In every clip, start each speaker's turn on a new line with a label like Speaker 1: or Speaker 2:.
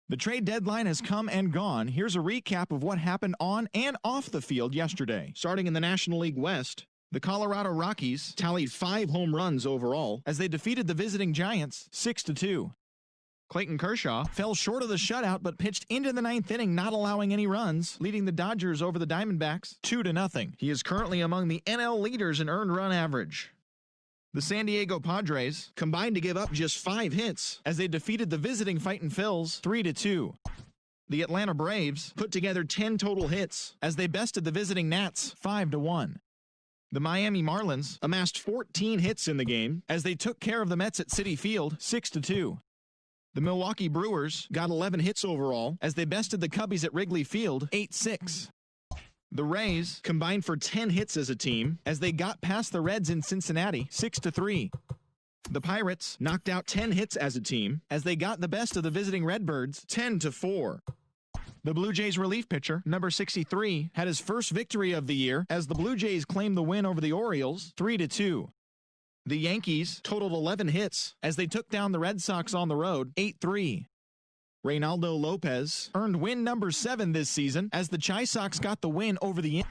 Speaker 1: The trade deadline has come and gone. Here's a recap of what happened on and off the field yesterday. Starting in the National League West, the Colorado Rockies tallied 5 home runs overall as they defeated the visiting Giants 6-2. Clayton Kershaw fell short of the shutout but pitched into the 9th inning, not allowing any runs, leading the Dodgers over the Diamondbacks 2-0. He is currently among the NL leaders in earned run average. The San Diego Padres combined to give up just 5 hits as they defeated the visiting Fightin' Phils 3-2. The Atlanta Braves put together 10 total hits as they bested the visiting Nats 5-1. The Miami Marlins amassed 14 hits in the game as they took care of the Mets at Citi Field 6-2. The Milwaukee Brewers got 11 hits overall as they bested the Cubbies at Wrigley Field 8-6. The Rays combined for 10 hits as a team as they got past the Reds in Cincinnati 6-3. The Pirates knocked out 10 hits as a team as they got the best of the visiting Redbirds 10-4. The Blue Jays relief pitcher, number 63, had his first victory of the year as the Blue Jays claimed the win over the Orioles 3-2. The Yankees totaled 11 hits as they took down the Red Sox on the road 8-3. Reynaldo Lopez earned win number 7 this season as the Chi Sox got the win over the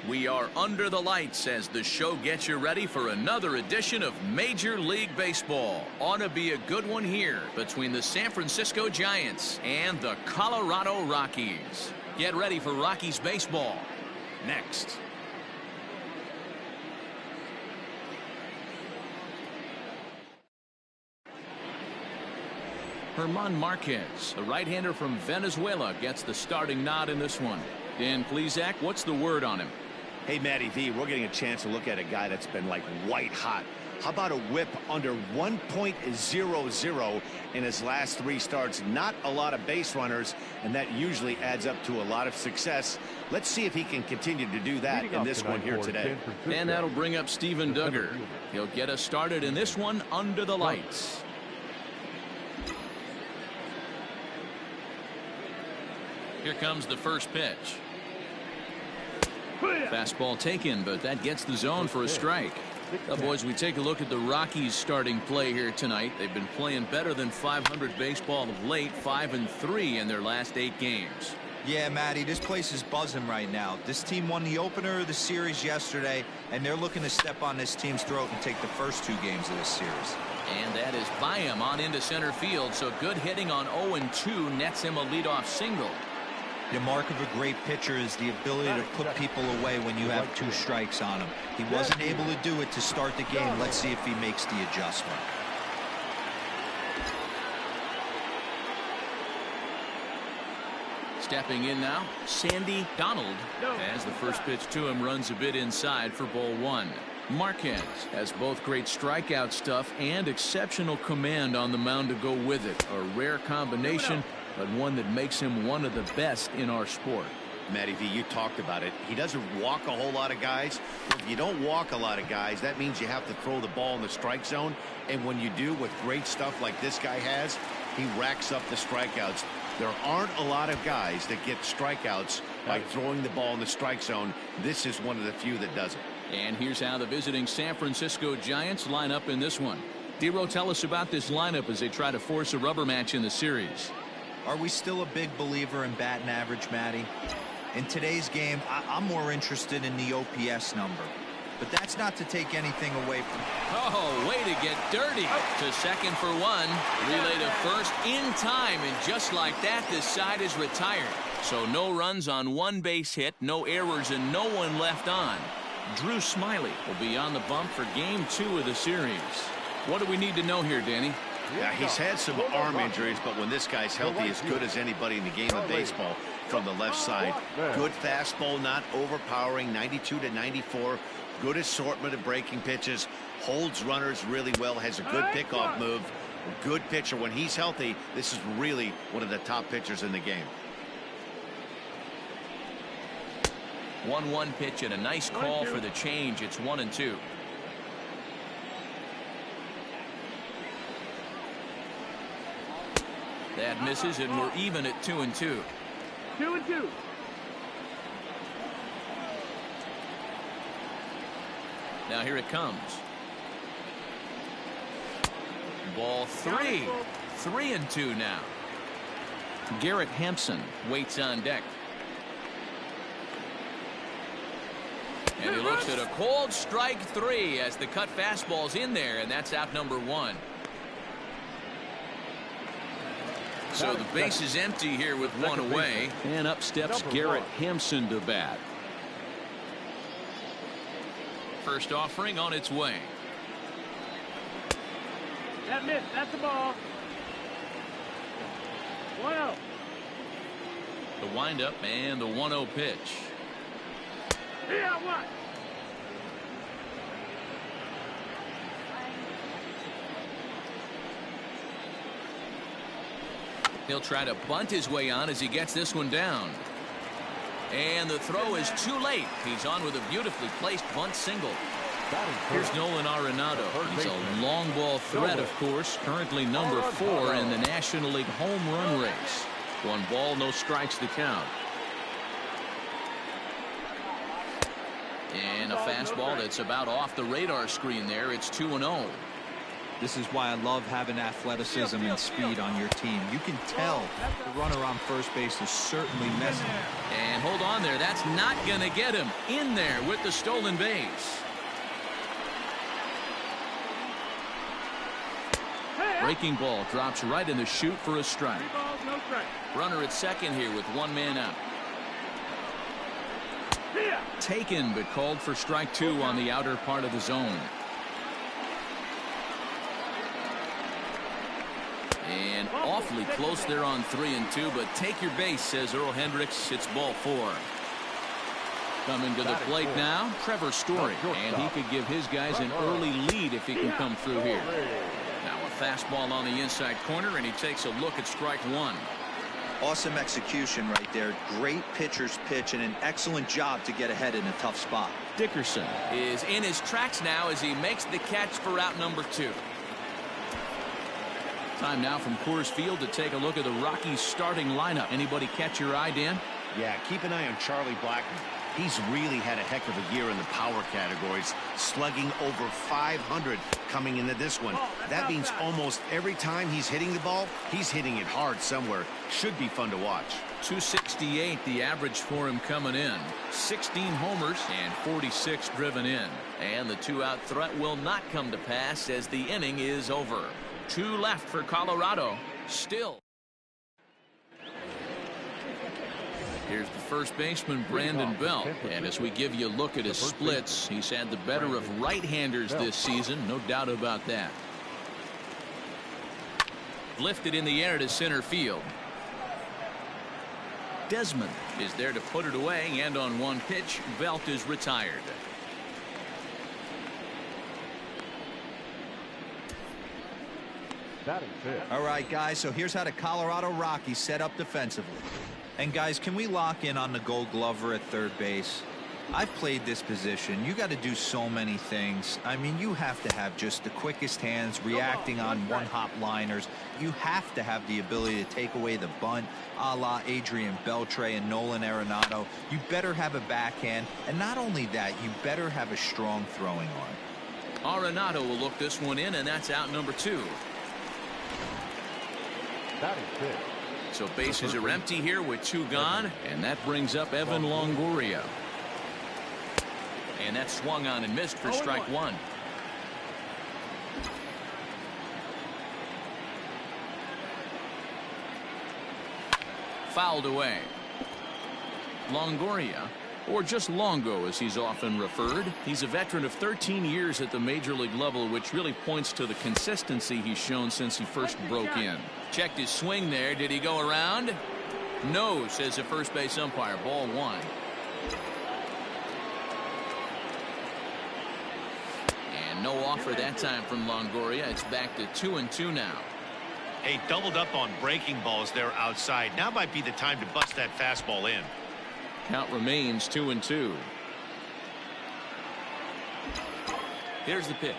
Speaker 2: We are under the lights as the show gets you ready for another edition of Major League Baseball. Ought to be a good one here between the San Francisco Giants and the Colorado Rockies. Get ready for Rockies baseball next. German Marquez, the right-hander from Venezuela, gets the starting nod in this one. Dan Plesac, what's the word on him?
Speaker 3: Hey, Matty V, we're getting a chance to look at a guy that's been like white hot. How about a whip under 1.00 in his last 3 starts? Not a lot of base runners, and that usually adds up to a lot of success. Let's see if he can continue to do that in this one here today.
Speaker 2: And that'll bring up Steven Duggar. He'll get us started in this one under the lights. Here comes the first pitch. Fastball taken, but that gets the zone for a strike. Now, boys, we take a look at the Rockies starting play here tonight. They've been playing better than 500 baseball of late, 5-3 in their last 8 games.
Speaker 4: Yeah, Matty, this place is buzzing right now. This team won the opener of the series yesterday, and they're looking to step on this team's throat and take the first 2 games of this series.
Speaker 2: And that is by him on into center field, so good hitting on 0-2 nets him a leadoff single.
Speaker 4: The mark of a great pitcher is the ability to put people away when you have 2 strikes on him. He wasn't able to do it to start the game. Let's see if he makes the adjustment.
Speaker 2: Stepping in now, Sandy Donald, as the first pitch to him runs a bit inside for ball 1. Marquez has both great strikeout stuff and exceptional command on the mound to go with it. A rare combination, but one that makes him one of the best in our sport.
Speaker 3: Matty V, you talked about it. He doesn't walk a whole lot of guys. Well, if you don't walk a lot of guys, that means you have to throw the ball in the strike zone. And when you do, with great stuff like this guy has, he racks up the strikeouts. There aren't a lot of guys that get strikeouts by throwing the ball in the strike zone. This is one of the few that does it.
Speaker 2: And here's how the visiting San Francisco Giants line up in this one. D-Row, tell us about this lineup as they try to force a rubber match in the series.
Speaker 4: Are we still a big believer in batting average, Matty? In today's game, I'm more interested in the OPS number. But that's not to take anything away from...
Speaker 2: Oh, way to get dirty. To second for 1. Relay to first in time, and just like that, this side is retired. So no runs on 1 base hit, no errors, and no one left on. Drew Smiley will be on the bump for game 2 of the series. What do we need to know here, Danny?
Speaker 3: Yeah, he's had some arm injuries, but when this guy's healthy, as good as anybody in the game of baseball from the left side. Good fastball, not overpowering, 92 to 94. Good assortment of breaking pitches. Holds runners really well, has a good pickoff move. A good pitcher. When he's healthy, this is really one of the top pitchers in the game.
Speaker 2: 1-1 pitch and a nice call for the change. It's 1-2. That misses, and we're even at 2-2.
Speaker 5: 2-2.
Speaker 2: Now here it comes. Ball 3. 3-2 now. Garrett Hampson waits on deck. And he looks at a cold strike 3 as the cut fastball's in there, and that's out number 1. So the base is empty here with 1 away. And up steps Garrett Hampson to bat. First offering on its way.
Speaker 5: That missed. That's the ball. 1-0.
Speaker 2: The windup and the 1-0 pitch.
Speaker 5: Yeah, what?
Speaker 2: He'll try to bunt his way on as he gets this one down. And the throw is too late. He's on with a beautifully placed bunt single. Here's Nolan Arenado. He's a long ball threat, of course. Currently number 4 in the National League home run race. 1 ball, no strikes to count. And a fastball that's about off the radar screen there. It's 2-0.
Speaker 4: This is why I love having athleticism and speed on your team. You can tell the runner on first base is certainly messing.
Speaker 2: And hold on there. That's not going to get him in there with the stolen base. Breaking ball drops right in the chute for a strike.
Speaker 5: 3 balls, no strike.
Speaker 2: Runner at second here with 1 man out. Taken, but called for strike 2 on the outer part of the zone. And awfully close there on 3-2, but take your base, says Earl Hendricks. It's ball 4. Coming to the plate now, Trevor Story, and he could give his guys an early lead if he can come through here. Now a fastball on the inside corner, and he takes a look at strike one.
Speaker 4: Awesome execution right there. Great pitcher's pitch and an excellent job to get ahead in a tough spot.
Speaker 2: Dickerson is in his tracks now as he makes the catch for out number 2. Time now from Coors Field to take a look at the Rockies starting lineup. Anybody catch your eye, Dan?
Speaker 3: Yeah, keep an eye on Charlie Blackmon. He's really had a heck of a year in the power categories, slugging over 500 coming into this one. That means almost every time he's hitting the ball, he's hitting it hard somewhere. Should be fun to watch.
Speaker 2: 268 the average for him coming in. 16 homers and 46 driven in. And the 2-out threat will not come to pass as the inning is over. 2 left for Colorado. Still. Here's the first baseman, Brandon Belt. And as we give you a look at his splits, he's had the better of right-handers this season. No doubt about that. Lifted in the air to center field. Desmond is there to put it away, and on one pitch, Belt is retired.
Speaker 4: All right, guys, so here's how the Colorado Rockies set up defensively. And guys, can we lock in on the Gold Glover at third base? I've played this position. You got to do so many things. I mean, you have to have just the quickest hands, reacting on one-hop liners. You have to have the ability to take away the bunt, a la Adrian Beltre and Nolan Arenado. You better have a backhand, and not only that, you better have a strong throwing arm.
Speaker 2: Arenado will look this one in, and that's out number 2. So bases are empty here with 2 gone, and that brings up Evan Longoria. And that swung on and missed for strike 1. Fouled away. Longoria, or just Longo as he's often referred. He's a veteran of 13 years at the major league level, which really points to the consistency he's shown since he first broke in. Checked his swing there. Did he go around? No, says the first base umpire. Ball 1. And no offer that time from Longoria. It's back to 2-2 now.
Speaker 3: Hey, doubled up on breaking balls there outside. Now might be the time to bust that fastball in.
Speaker 2: Count remains 2-2. Here's the pitch.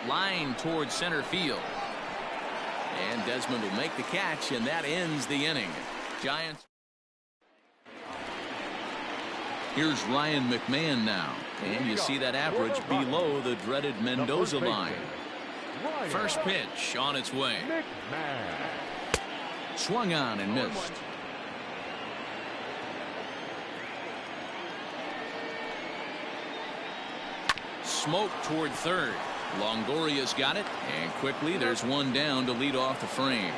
Speaker 2: Line towards center field. And Desmond will make the catch, and that ends the inning. Giants. Here's Ryan McMahon now. And you see that average below the dreaded Mendoza line. First pitch on its way. Swung on and missed. Smoke toward third. Longoria's got it, and quickly there's one down to lead off the frame.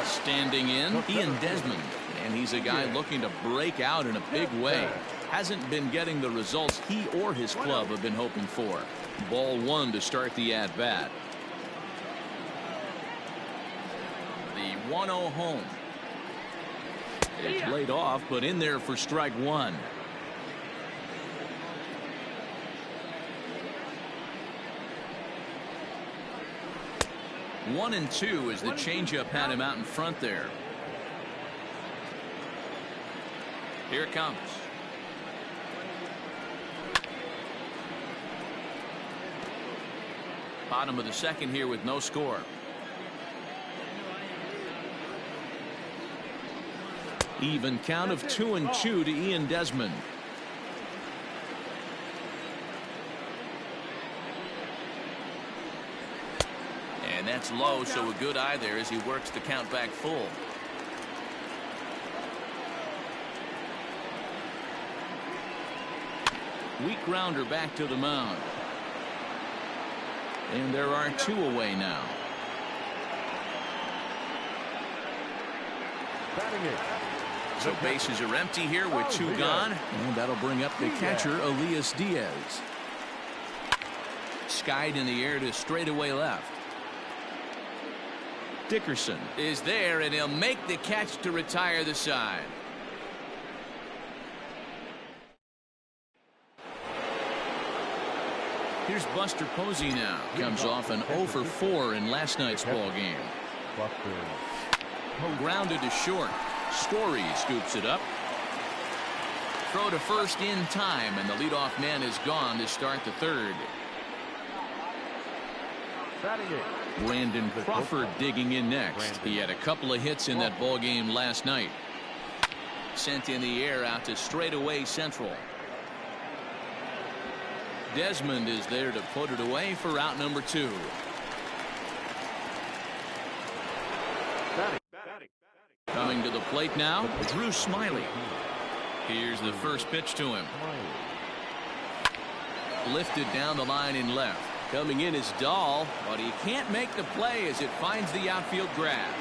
Speaker 2: Standing in, Ian Desmond, and he's a guy looking to break out in a big way. Hasn't been getting the results he or his club have been hoping for. Ball 1 to start the at-bat. The 1-0 home. It's laid off, but in there for strike 1. One and 2 as the changeup had him out in front there. Here it comes. Bottom of the second here with no score. Even count of 2-2 to Ian Desmond. And that's low, so a good eye there as he works the count back full. Weak grounder back to the mound. And there are 2 away now. So bases are empty here with 2 gone. And that'll bring up the catcher, Elias Diaz. Skied in the air to straightaway left. Dickerson is there, and he'll make the catch to retire the side. Here's Buster Posey now. Comes off an 0 for 4 in last night's ball game. Grounded to short. Story scoops it up. Throw to first in time, and the leadoff man is gone to start the third. Brandon Crawford digging in next. He had a couple of hits in that ball game last night. Sent in the air out to straightaway central. Desmond is there to put it away for out number 2. Coming to the plate now, Drew Smiley. Here's the first pitch to him. Lifted down the line in left. Coming in is Dahl, but he can't make the play as it finds the outfield grass.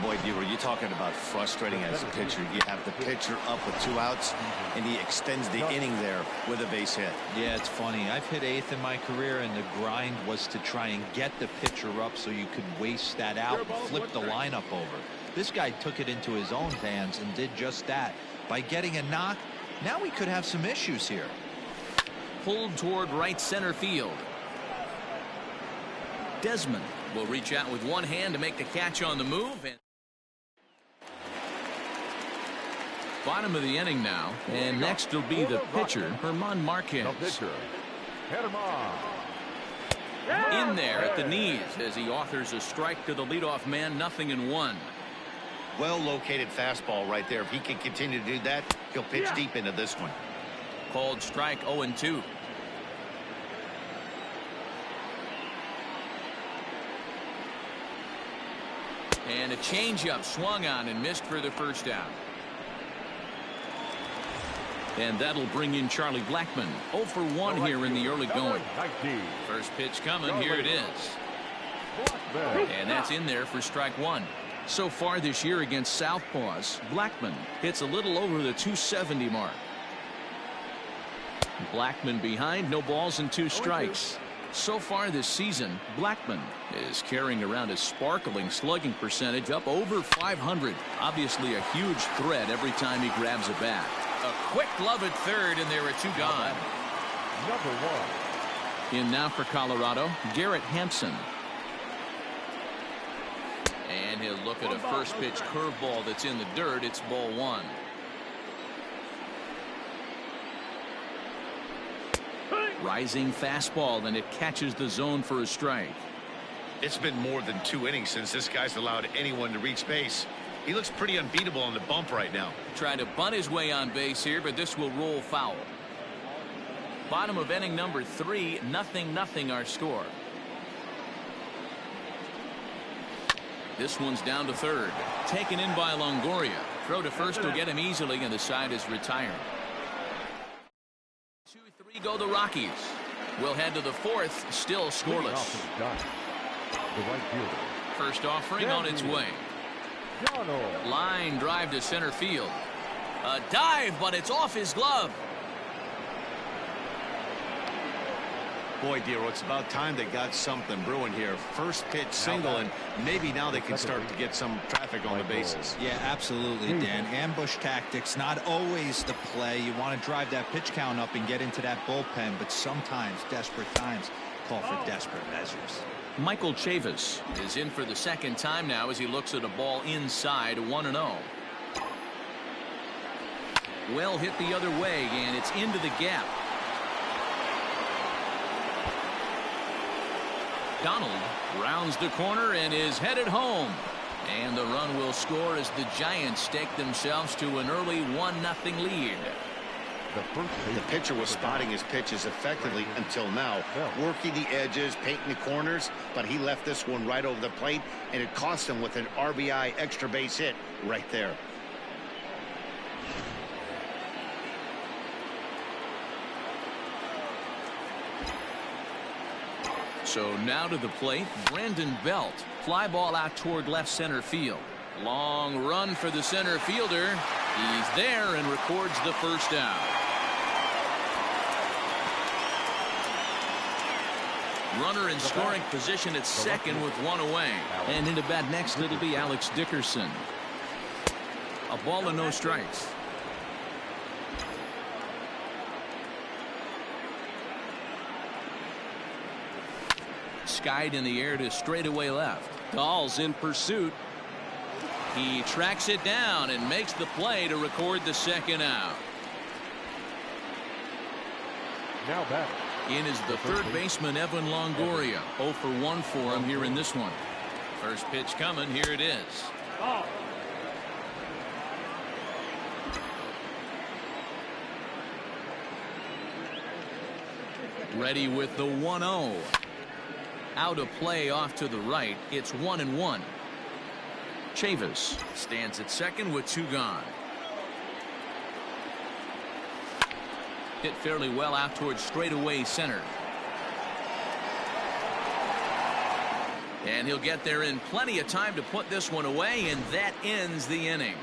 Speaker 3: Boy, D-Roy, you're talking about frustrating as a pitcher. You have the pitcher up with 2 outs, and he extends the inning there with a base hit.
Speaker 4: Yeah, it's funny. I've hit 8th in my career, and the grind was to try and get the pitcher up so you could waste that out and flip the lineup over. This guy took it into his own hands and did just that. By getting a knock, now we could have some issues here.
Speaker 2: Pulled toward right center field. Desmond will reach out with one hand to make the catch on the move. And bottom of the inning now, and next will be the pitcher, Herman Marquez. In there at the knees as he authors a strike to the leadoff man, 0-1.
Speaker 3: Well located fastball right there. If he can continue to do that, he'll pitch deep into this one.
Speaker 2: Called strike, 0-2. And a changeup swung on and missed for the first out. And that'll bring in Charlie Blackmon. 0 for 1 here in the early going. First pitch coming. Here it is. And that's in there for strike 1. So far this year against Southpaws, Blackmon hits a little over the 270 mark. Blackmon behind, no balls and 2 strikes. So far this season, Blackmon is carrying around a sparkling slugging percentage up over 500. Obviously a huge threat every time he grabs a bat. A quick glove at third, and there are 2 gone. In now for Colorado, Garrett Hampson. And he'll look at a first pitch curveball that's in the dirt. It's ball 1. Rising fastball, and it catches the zone for a strike.
Speaker 3: It's been more than 2 innings since this guy's allowed anyone to reach base. He looks pretty unbeatable on the bump right now.
Speaker 2: Trying to bunt his way on base here, but this will roll foul. Bottom of inning number 3, 0-0 our score. This one's down to third. Taken in by Longoria. Throw to first will get him easily, and the side is retired. 2-3 go the Rockies. We'll head to the 4th, still scoreless. First offering on its way. Line drive to center field. A dive, but it's off his glove.
Speaker 3: Boy, D-Roy, it's about time they got something brewing here. First pitch single, and maybe now they can start to get some traffic on the bases.
Speaker 4: Yeah, absolutely, Dan. Ambush tactics, not always the play. You want to drive that pitch count up and get into that bullpen, but sometimes, desperate times, call for desperate measures.
Speaker 2: Michael Chavis is in for the second time now as he looks at a ball inside, 1-0. Well hit the other way, and it's into the gap. Donald rounds the corner and is headed home. And the run will score as the Giants stake themselves to an early 1-0 lead.
Speaker 3: The pitcher was spotting his pitches effectively until now, working the edges, painting the corners, but he left this one right over the plate, and it cost him with an RBI extra base hit right there.
Speaker 2: So now to the plate, Brandon Belt. Fly ball out toward left center field. Long run for the center fielder. He's there and records the first out. Runner in scoring position at second with one away. And into bat next, it'll be Alex Dickerson. A ball and no strikes. Skied in the air to straightaway left.
Speaker 6: Dahl's in pursuit. He tracks it down and makes the play to record the second out.
Speaker 7: Now back.
Speaker 2: In is the third baseman, Evan Longoria. 0 for 1 for him here in this one. First pitch coming. Here it is.
Speaker 5: Oh.
Speaker 2: Ready with the 1-0. Out of play off to the right. It's 1-1. Chavis stands at second with 2 gone. Hit fairly well out towards straightaway center. And he'll get there in plenty of time to put this one away, and that ends the inning.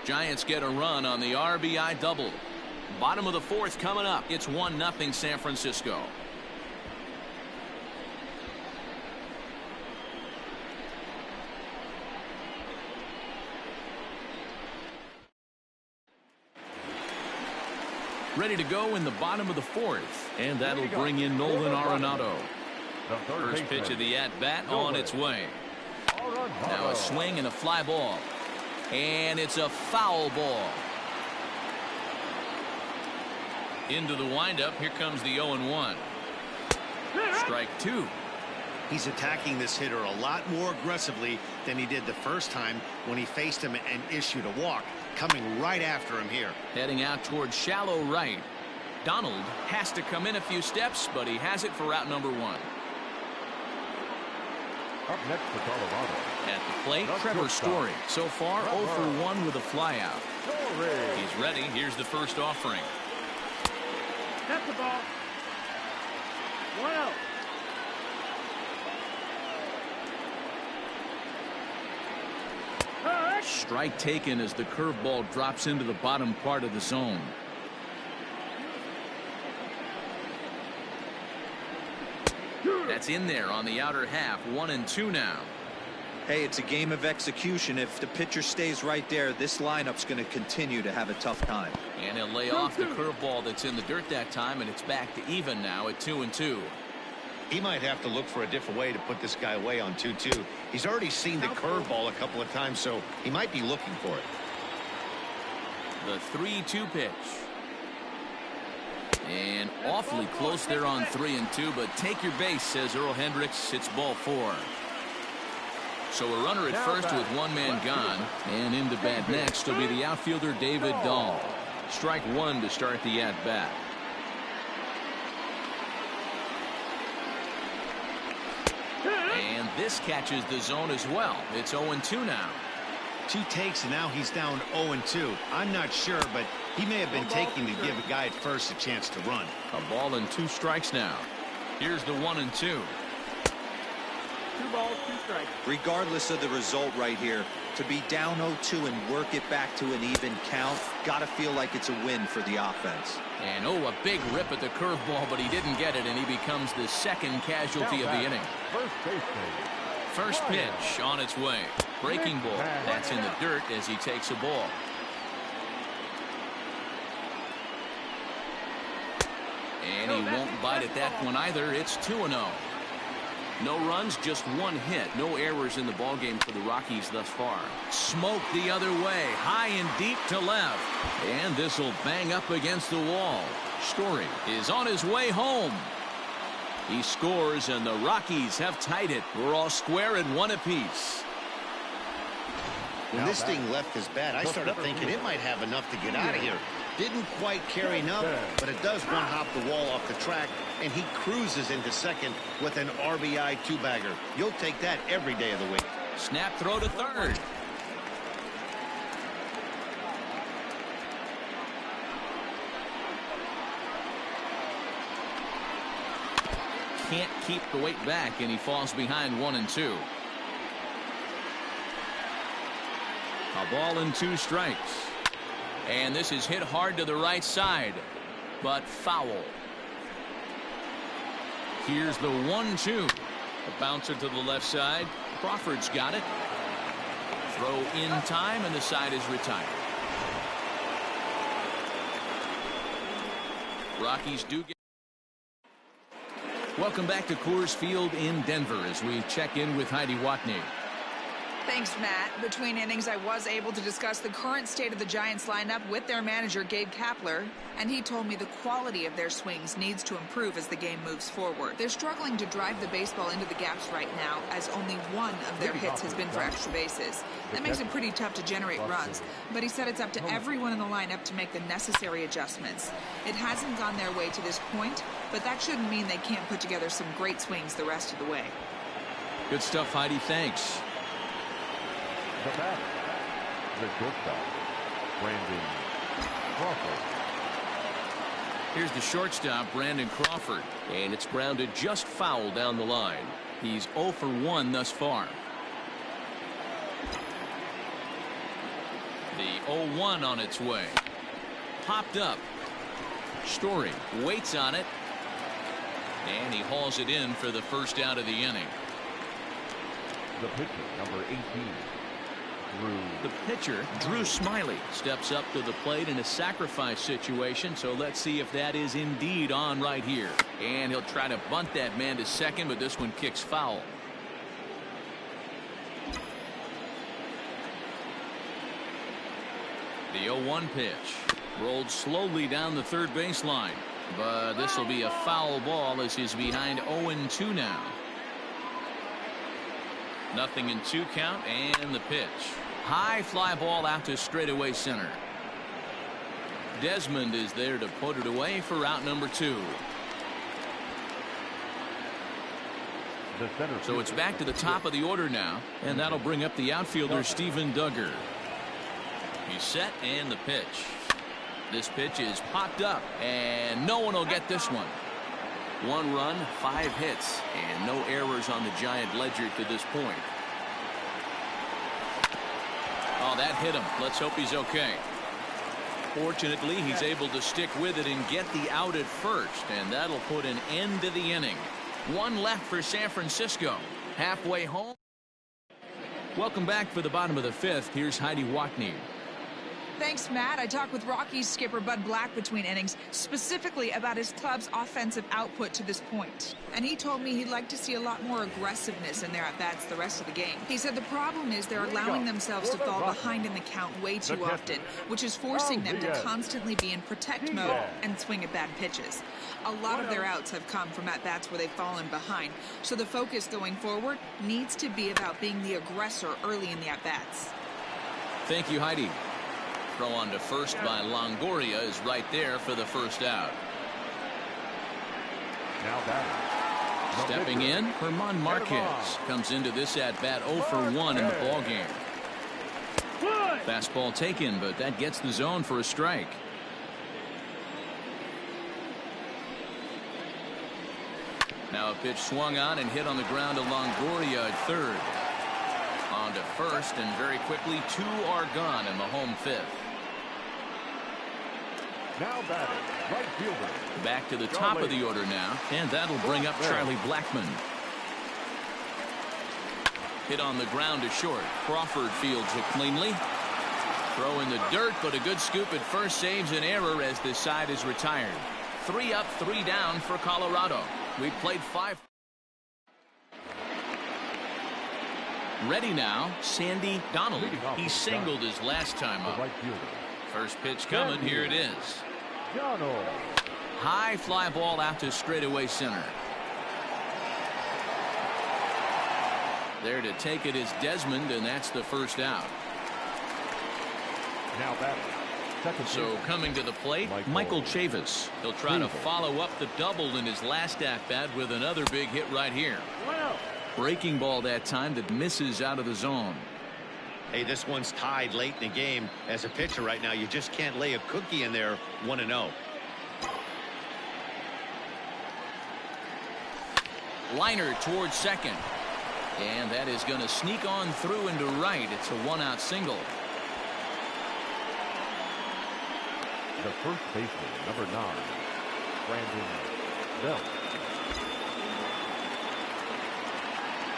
Speaker 2: Giants get a run on the RBI double. Bottom of the fourth coming up. It's 1-0 San Francisco. Ready to go in the bottom of the fourth, and that'll bring in Nolan Arenado. First pitch of the at-bat on its way. Now a swing and a fly ball, and it's a foul ball. Into the windup. Here comes the 0-1. Strike 2.
Speaker 3: He's attacking this hitter a lot more aggressively than he did the first time when he faced him and issued a walk. Coming right after him here.
Speaker 2: Heading out towards shallow right. Donald has to come in a few steps, but he has it for route number 1.
Speaker 7: Up next for Colorado.
Speaker 2: At the plate, Trevor Story. So far, 0 for 1 with a flyout. He's ready. Here's the first offering.
Speaker 5: That's the ball. 1-0.
Speaker 2: Strike taken as the curveball drops into the bottom part of the zone. That's in there on the outer half. 1-2 now.
Speaker 4: Hey, it's a game of execution. If the pitcher stays right there, this lineup's going to continue to have a tough time.
Speaker 2: And he'll lay off the curveball that's in the dirt that time, and it's back to even now at 2-2.
Speaker 3: He might have to look for a different way to put this guy away on 2-2. He's already seen the curveball a couple of times, so he might be looking for it.
Speaker 2: The 3-2 pitch. And awfully close there on 3-2, but take your base, says Earl Hendricks. It's ball 4. So a runner at first with one man gone, and into bat next will be the outfielder David Dahl. Strike 1 to start the at-bat. And this catches the zone as well. It's 0-2 now.
Speaker 3: 2 takes, and now he's down 0-2. I'm not sure, but he may have been taking to give a guy at first a chance to run.
Speaker 2: A ball and 2 strikes now. Here's the 1-2.
Speaker 5: 2 balls, 2 strikes.
Speaker 4: Regardless of the result right here, to be down 0-2 and work it back to an even count, gotta feel like it's a win for the offense.
Speaker 2: And a big rip at the curveball, but he didn't get it, and he becomes the second casualty of the inning. First pitch on its way. Breaking ball. That's in the dirt as he takes a ball. And he won't bite at that one either. It's 2-0. No runs, just 1 hit. No errors in the ballgame for the Rockies thus far. Smoke the other way. High and deep to left. And this will bang up against the wall. Story is on his way home. He scores, and the Rockies have tied it. We're all square at 1 apiece.
Speaker 3: When this thing left his bat, I started thinking it might have enough to get out of here. Didn't quite carry enough, but it does one-hop the wall off the track, and he cruises into second with an RBI 2-bagger. You'll take that every day of the week.
Speaker 2: Snap throw to third. Can't keep the weight back, and he falls behind 1-2. A ball and 2 strikes. And this is hit hard to the right side, but foul.
Speaker 6: Here's the 1-2. A bouncer to the left side. Crawford's got it. Throw in time, and the side is retired. Rockies do get. Welcome back to Coors Field in Denver as we check in with Heidi Watney.
Speaker 8: Thanks, Matt. Between innings, I was able to discuss the current state of the Giants lineup with their manager, Gabe Kapler, and he told me the quality of their swings needs to improve as the game moves forward. They're struggling to drive the baseball into the gaps right now, as only one of their hits has been for extra bases. That makes it pretty tough to generate runs, but he said it's up to everyone in the lineup to make the necessary adjustments. It hasn't gone their way to this point, but that shouldn't mean they can't put together some great swings the rest of the way.
Speaker 6: Good stuff, Heidi. Thanks.
Speaker 7: The batter, the shortstop, Brandon Crawford.
Speaker 6: Here's the shortstop, Brandon Crawford, and it's grounded just foul down the line. He's 0 for 1 thus far. The 0-1 on its way. Popped up. Story waits on it, and he hauls it in for the first out of the inning.
Speaker 7: The pitcher, number 18.
Speaker 6: The pitcher, Drew Smiley, steps up to the plate in a sacrifice situation, so let's see if that is indeed on right here. And he'll try to bunt that man to second, but this one kicks foul. The 0-1 pitch rolled slowly down the third baseline, but this will be a foul ball as he's behind 0-2 now. Nothing in 2 count, and the pitch. High fly ball out to straightaway center. Desmond is there to put it away for out number 2. So it's back to the top of the order now, and that'll bring up the outfielder Steven Duggar. He's set, and the pitch. This pitch is popped up, and no one will get this one. 1 run, 5 hits, and no errors on the Giant ledger to this point. Oh, that hit him. Let's hope he's okay. Fortunately, he's able to stick with it and get the out at first, and that'll put an end to the inning. 1 left for San Francisco. Halfway home. Welcome back for the bottom of the 5th. Here's Heidi Watney.
Speaker 8: Thanks, Matt. I talked with Rockies skipper Bud Black between innings, specifically about his club's offensive output to this point. And he told me he'd like to see a lot more aggressiveness in their at-bats the rest of the game. He said the problem is they're allowing themselves to fall behind in the count way too often, which is forcing them to constantly be in protect mode and swing at bad pitches. A lot of their outs have come from at-bats where they've fallen behind, so the focus going forward needs to be about being the aggressor early in the at-bats.
Speaker 6: Thank you, Heidi. Throw on to first by Longoria is right there for the first out.
Speaker 7: Now batting.
Speaker 6: Stepping in, Herman Marquez comes into this at bat 0 for 1 in the ballgame. Fastball taken, but that gets the zone for a strike. Now a pitch swung on and hit on the ground to Longoria at third. On to first, and very quickly 2 are gone in the home 5th.
Speaker 7: Now batting, right fielder.
Speaker 6: Back to the top of the order now, and that'll bring up Charlie Blackmon. Hit on the ground to short. Crawford fields it cleanly. Throw in the dirt, but a good scoop at first saves an error as this side is retired. 3 up, 3 down for Colorado. We've played 5. Ready now, Sandy Donald. He singled his last time up. First pitch coming. Here it is. High fly ball out to straightaway center. There to take it is Desmond, and that's the first out.
Speaker 7: Now batting.
Speaker 6: So coming to the plate, Michael Chavis. He'll try to follow up the double in his last at-bat with another big hit right here. Breaking ball that time that misses out of the zone.
Speaker 3: Hey, this one's tied late in the game. As a pitcher right now, you just can't lay a cookie in there 1-0.
Speaker 6: Liner towards second. And that is going to sneak on through into right. It's a 1-out single.
Speaker 7: The first baseman, number 9, Brandon Belt.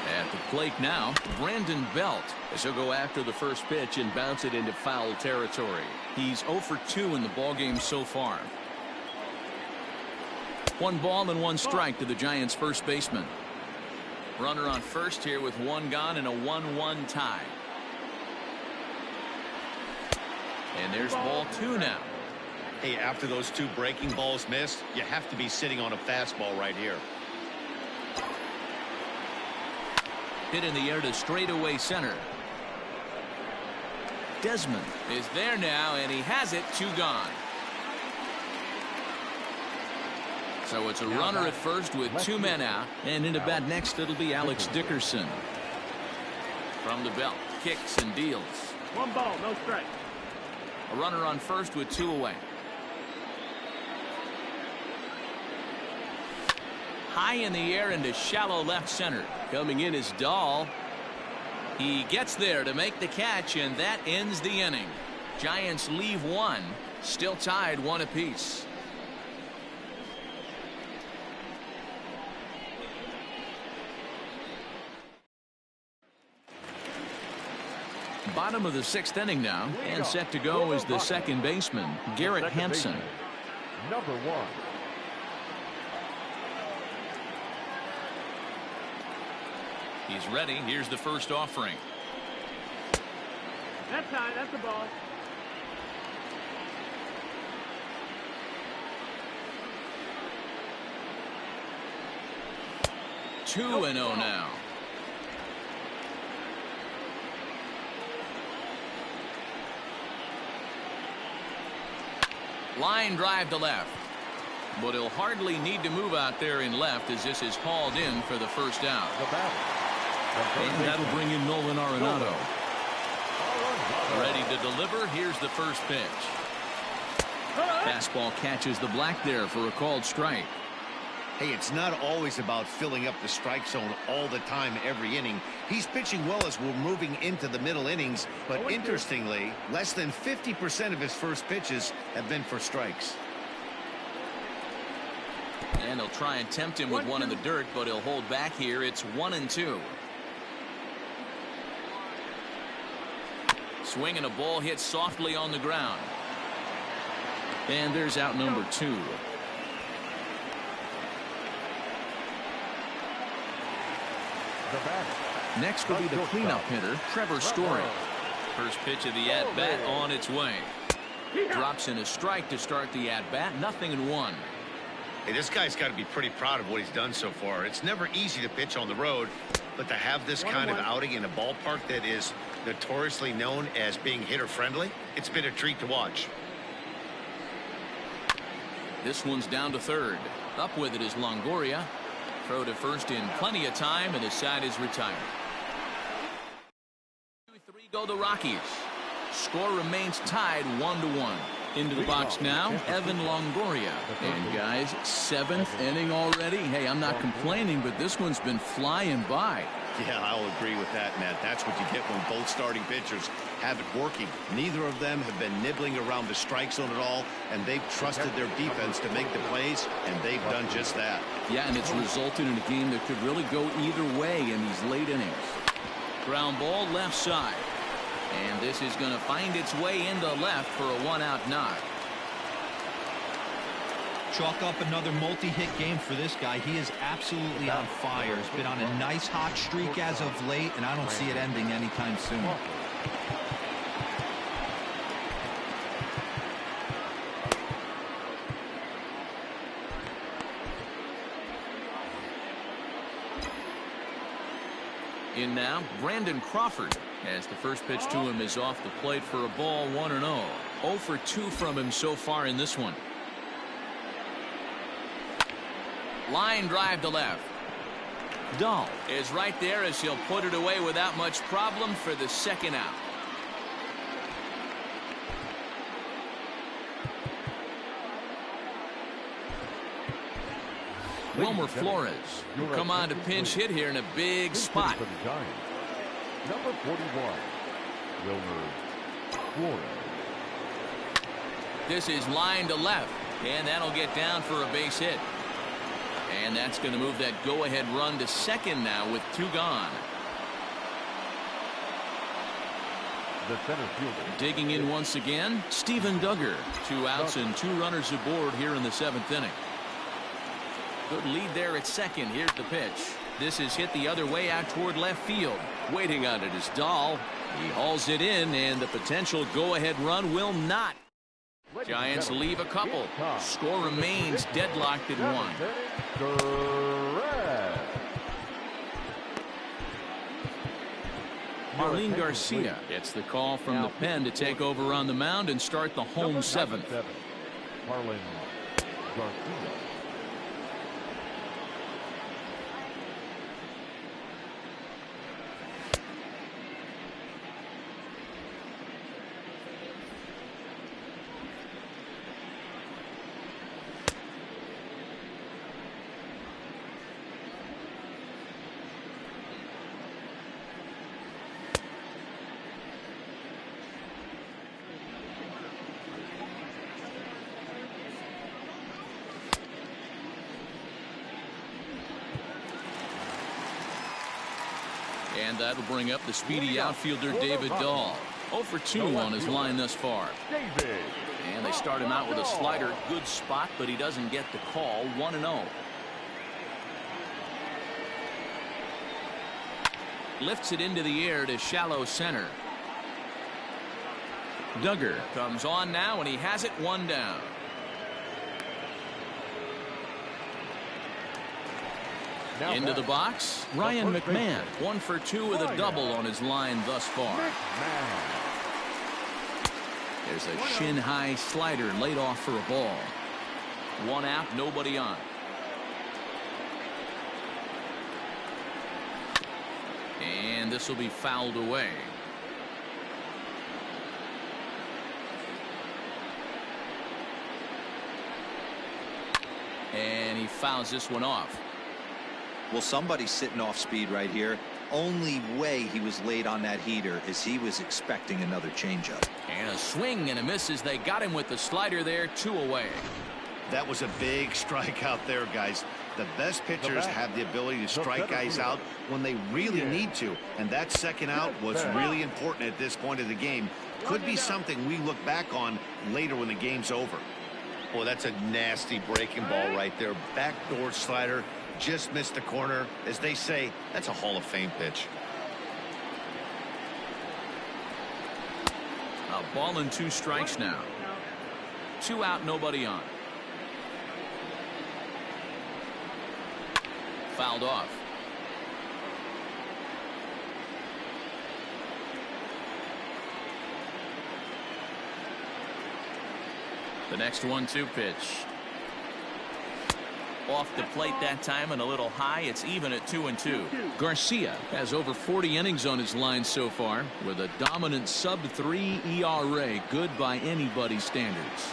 Speaker 6: At the plate now, Brandon Belt, as he'll go after the first pitch and bounce it into foul territory. He's 0 for 2 in the ballgame so far. 1 ball and 1 strike to the Giants' first baseman. Runner on first here with 1 gone and a 1-1 tie. And there's ball 2 now.
Speaker 3: Hey, after those 2 breaking balls missed, you have to be sitting on a fastball right here.
Speaker 6: Hit in the air to straightaway center. Desmond is there now, and he has it. 2 gone. So it's a runner at first with 2 men out, and into bat next it'll be Alex Dickerson. From the belt, kicks and deals.
Speaker 5: 1 ball, no strike.
Speaker 6: A runner on first with 2 away. High in the air into shallow left center. Coming in is Dahl. He gets there to make the catch, and that ends the inning. Giants leave 1, still tied 1 apiece. Bottom of the 6th inning now, and set to go is the second baseman, Garrett Hampson.
Speaker 7: Number 1.
Speaker 6: He's ready. Here's the first offering.
Speaker 5: That's high. That's the ball.
Speaker 6: Two and 0 now. Line drive to left. But he'll hardly need to move out there in left as this is hauled in for the first out. And that'll bring in Nolan Arenado. Ready to deliver. Here's the first pitch. Fastball catches the black there for a called strike.
Speaker 3: Hey, it's not always about filling up the strike zone all the time every inning. He's pitching well as we're moving into the middle innings, but interestingly, less than 50% of his first pitches have been for strikes.
Speaker 6: And they'll try and tempt him with one in the dirt, but he'll hold back here. It's 1-2. Swing and a ball hit softly on the ground. And there's out number 2. Next will be the cleanup hitter, Trevor Story. First pitch of the at-bat on its way. Drops in a strike to start the at-bat. 0-1.
Speaker 3: Hey, this guy's got to be pretty proud of what he's done so far. It's never easy to pitch on the road, but to have this kind of outing in a ballpark that is notoriously known as being hitter-friendly, it's been a treat to watch.
Speaker 6: This one's down to third. Up with it is Longoria. Throw to first in plenty of time, and his side is retired. 2-3 go the Rockies. Score remains tied 1-1. Into the box now, Evan Longoria. And guys, 7th inning already. Hey, I'm not complaining, but this one's been flying by.
Speaker 3: Yeah, I'll agree with that, Matt. That's what you get when both starting pitchers have it working. Neither of them have been nibbling around the strike zone at all, and they've trusted their defense to make the plays, and they've done just that.
Speaker 6: Yeah, and it's resulted in a game that could really go either way in these late innings. Ground ball left side. And this is going to find its way into left for a 1-out knock.
Speaker 4: Chalk up another multi-hit game for this guy. He is absolutely on fire. He's been on a nice hot streak as of late, and I don't see it ending anytime soon.
Speaker 6: In now, Brandon Crawford, as the first pitch to him is off the plate for a ball. 1-0. 0 for 2 from him so far in this one. Line drive to left. Dahl is right there as he'll put it away without much problem for the second out. Wilmer Flores will come on to pinch hit here in a big spot.
Speaker 7: Number 41, Wilmer Flores.
Speaker 6: This is line to left, and that'll get down for a base hit. And that's going to move that go-ahead run to second now with 2 gone.
Speaker 7: The center fielder.
Speaker 6: Digging in once again, Steven Duggar. 2 outs and 2 runners aboard here in the 7th inning. Good lead there at second. Here's the pitch. This is hit the other way out toward left field. Waiting on it is Dahl. He hauls it in, and the potential go-ahead run will not. Giants leave a couple. Score remains deadlocked at 1. Marlene Garcia gets the call from the pen to take over on the mound and start the home 7th.
Speaker 7: Marlene Garcia.
Speaker 6: And that'll bring up the speedy outfielder David Dahl. 0 for 2 on his line thus far. And they start him out with a slider. Good spot, but he doesn't get the call. 1-0. Lifts it into the air to shallow center. Duggar comes on now, and he has it 1 down. Into the box, Ryan McMahon. 1 for 2 with a double on his line thus far. There's a shin-high slider laid off for a ball. 1 out, nobody on. And this will be fouled away. And he fouls this one off.
Speaker 4: Well, somebody's sitting off speed right here. Only way he was late on that heater is he was expecting another changeup.
Speaker 6: And a swing and a miss as they got him with the slider there. 2 away.
Speaker 3: That was a big strikeout there, guys. The best pitchers have the ability to strike guys out when they really need to. And that second out was really important at this point of the game. Could be something we look back on later when the game's over. Boy, that's a nasty breaking ball right there. Backdoor slider. Just missed the corner. As they say, that's a Hall of Fame pitch.
Speaker 6: A ball and 2 strikes now. 2 out, nobody on. Fouled off. The next 1-2 pitch. Off the plate that time and a little high. It's even at 2-2. Garcia has over 40 innings on his line so far with a dominant sub-3 ERA. Good by anybody's standards.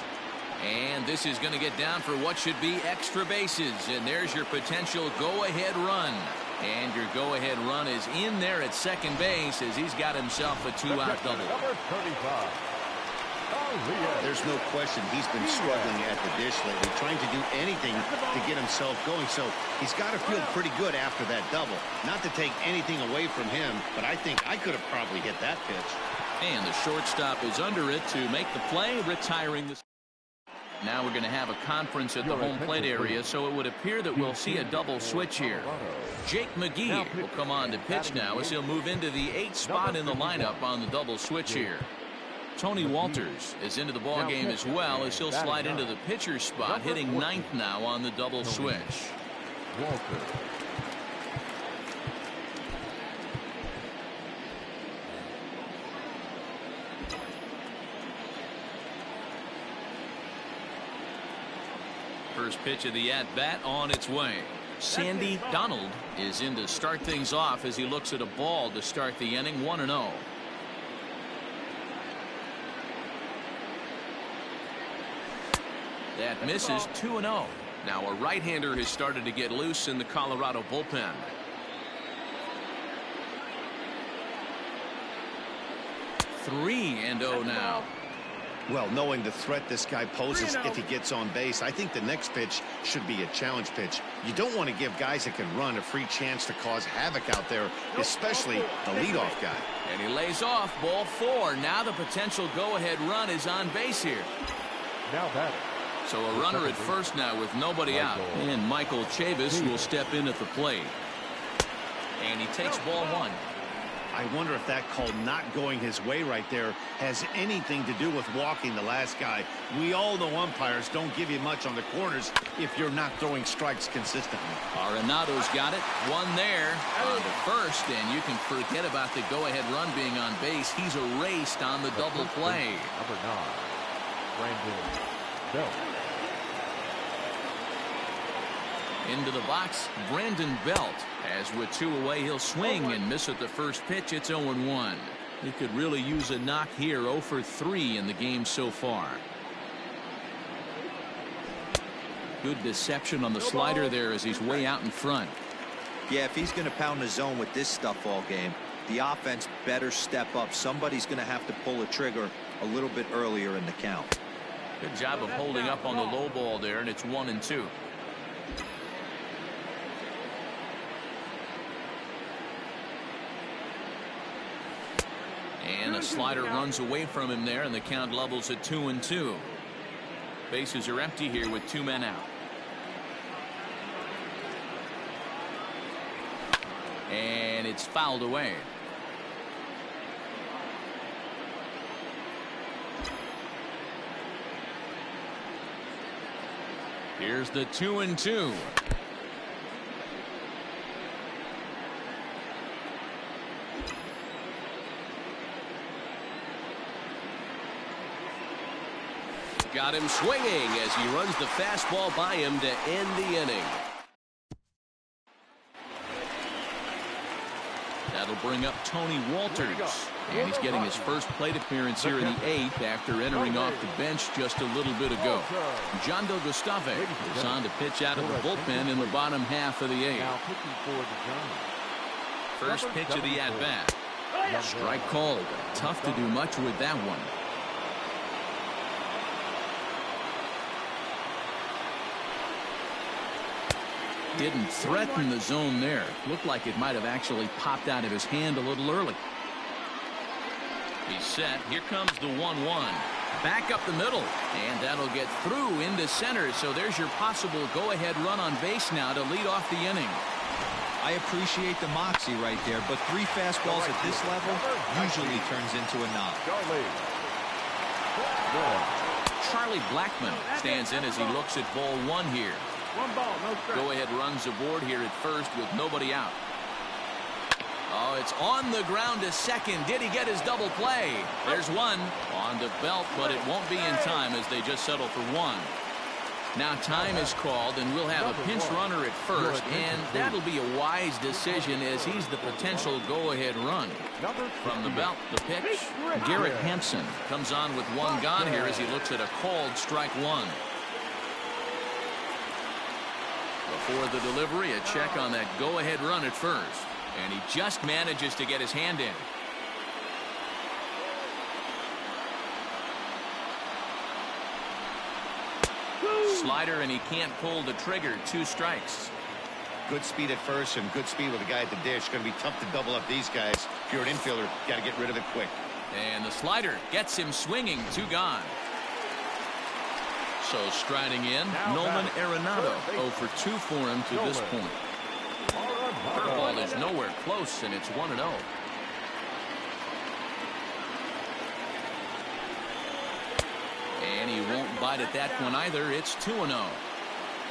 Speaker 6: And this is going to get down for what should be extra bases. And there's your potential go-ahead run. And your go-ahead run is in there at second base as he's got himself a 2-out double.
Speaker 3: There's no question he's been struggling at the dish lately, trying to do anything to get himself going. So he's got to feel pretty good after that double. Not to take anything away from him, but I think I could have probably hit that pitch.
Speaker 6: And the shortstop is under it to make the play, retiring the. Now we're going to have a conference at the home plate area, so it would appear that we'll see a double switch here. Jake McGee will come on to pitch now as he'll move into the 8th spot in the lineup on the double switch here. Tony Walters is into the ball game as well as he'll slide into the pitcher's spot, hitting 9th now on the double switch. First pitch of the at-bat on its way. Sandy Donald is in to start things off as he looks at a ball to start the inning. 1-0. That misses. 2-0. Now a right-hander has started to get loose in the Colorado bullpen. Three and 0 now.
Speaker 3: Well, knowing the threat this guy poses if he gets on base, I think the next pitch should be a challenge pitch. You don't want to give guys that can run a free chance to cause havoc out there, especially the leadoff guy.
Speaker 2: And he lays off, ball 4. Now the potential go-ahead run is on base here.
Speaker 7: Now batting.
Speaker 2: So a runner at first now with nobody out. And Michael Chavis will step in at the plate. And he takes ball 1.
Speaker 3: I wonder if that call not going his way right there has anything to do with walking the last guy. We all know umpires don't give you much on the corners if you're not throwing strikes consistently.
Speaker 2: Arenado's got it. 1 there on the first, and you can forget about the go-ahead run being on base. He's erased on the double play.
Speaker 7: Number 9, Brandon Belt.
Speaker 2: Into the box, Brandon Belt. As with 2 away, he'll swing and miss at the first pitch. It's 0-1. He could really use a knock here. 0 for 3 in the game so far. Good deception on the slider there as he's way out in front.
Speaker 4: Yeah, if he's going to pound the zone with this stuff all game, the offense better step up. Somebody's going to have to pull a trigger a little bit earlier in the count.
Speaker 2: Good job of holding up on the low ball there, and it's 1-2. And a slider runs away from him there, and the count levels at 2-2. Bases are empty here with 2 men out. And it's fouled away. Here's the 2-2. Got him swinging as he runs the fastball by him to end the inning. That'll bring up Tony Walters. And he's getting his first plate appearance here in the 8th after entering off the bench just a little bit ago. John Del Gustave is on to pitch out of the bullpen in the bottom half of the 8th. First pitch of the at-bat. Strike called. Tough to do much with that one. Didn't threaten the zone there. Looked like it might have actually popped out of his hand a little early. He's set. Here comes the 1-1. Back up the middle. And that'll get through into center. So there's your possible go-ahead run on base now to lead off the inning.
Speaker 4: I appreciate the moxie right there, but 3 fastballs at this level usually turns into a knock.
Speaker 2: Charlie Blackmon stands in as he looks at ball 1 here.
Speaker 5: 1 ball, no strike.
Speaker 2: Go-ahead runs aboard here at first with nobody out. Oh, it's on the ground to second. Did he get his double play? There's 1 on the Belt, but it won't be in time as they just settle for 1. Now time is called, and we'll have a pinch runner at first, and that'll be a wise decision as he's the potential go-ahead run. From the Belt, the pitch. Garrett Hampson comes on with 1 gone here as he looks at a called strike 1. Before the delivery, a check on that go-ahead run at first. And he just manages to get his hand in. Slider, and he can't pull the trigger. 2 strikes.
Speaker 3: Good speed at first and good speed with the guy at the dish. Going to be tough to double up these guys. If you're an infielder, got to get rid of it quick.
Speaker 2: And the slider gets him swinging. 2 gone. So striding in, Nolan Arenado. 0 for 2 for him to this point. Curveball is nowhere close, and it's 1-0. And he won't bite at that one either. It's 2-0.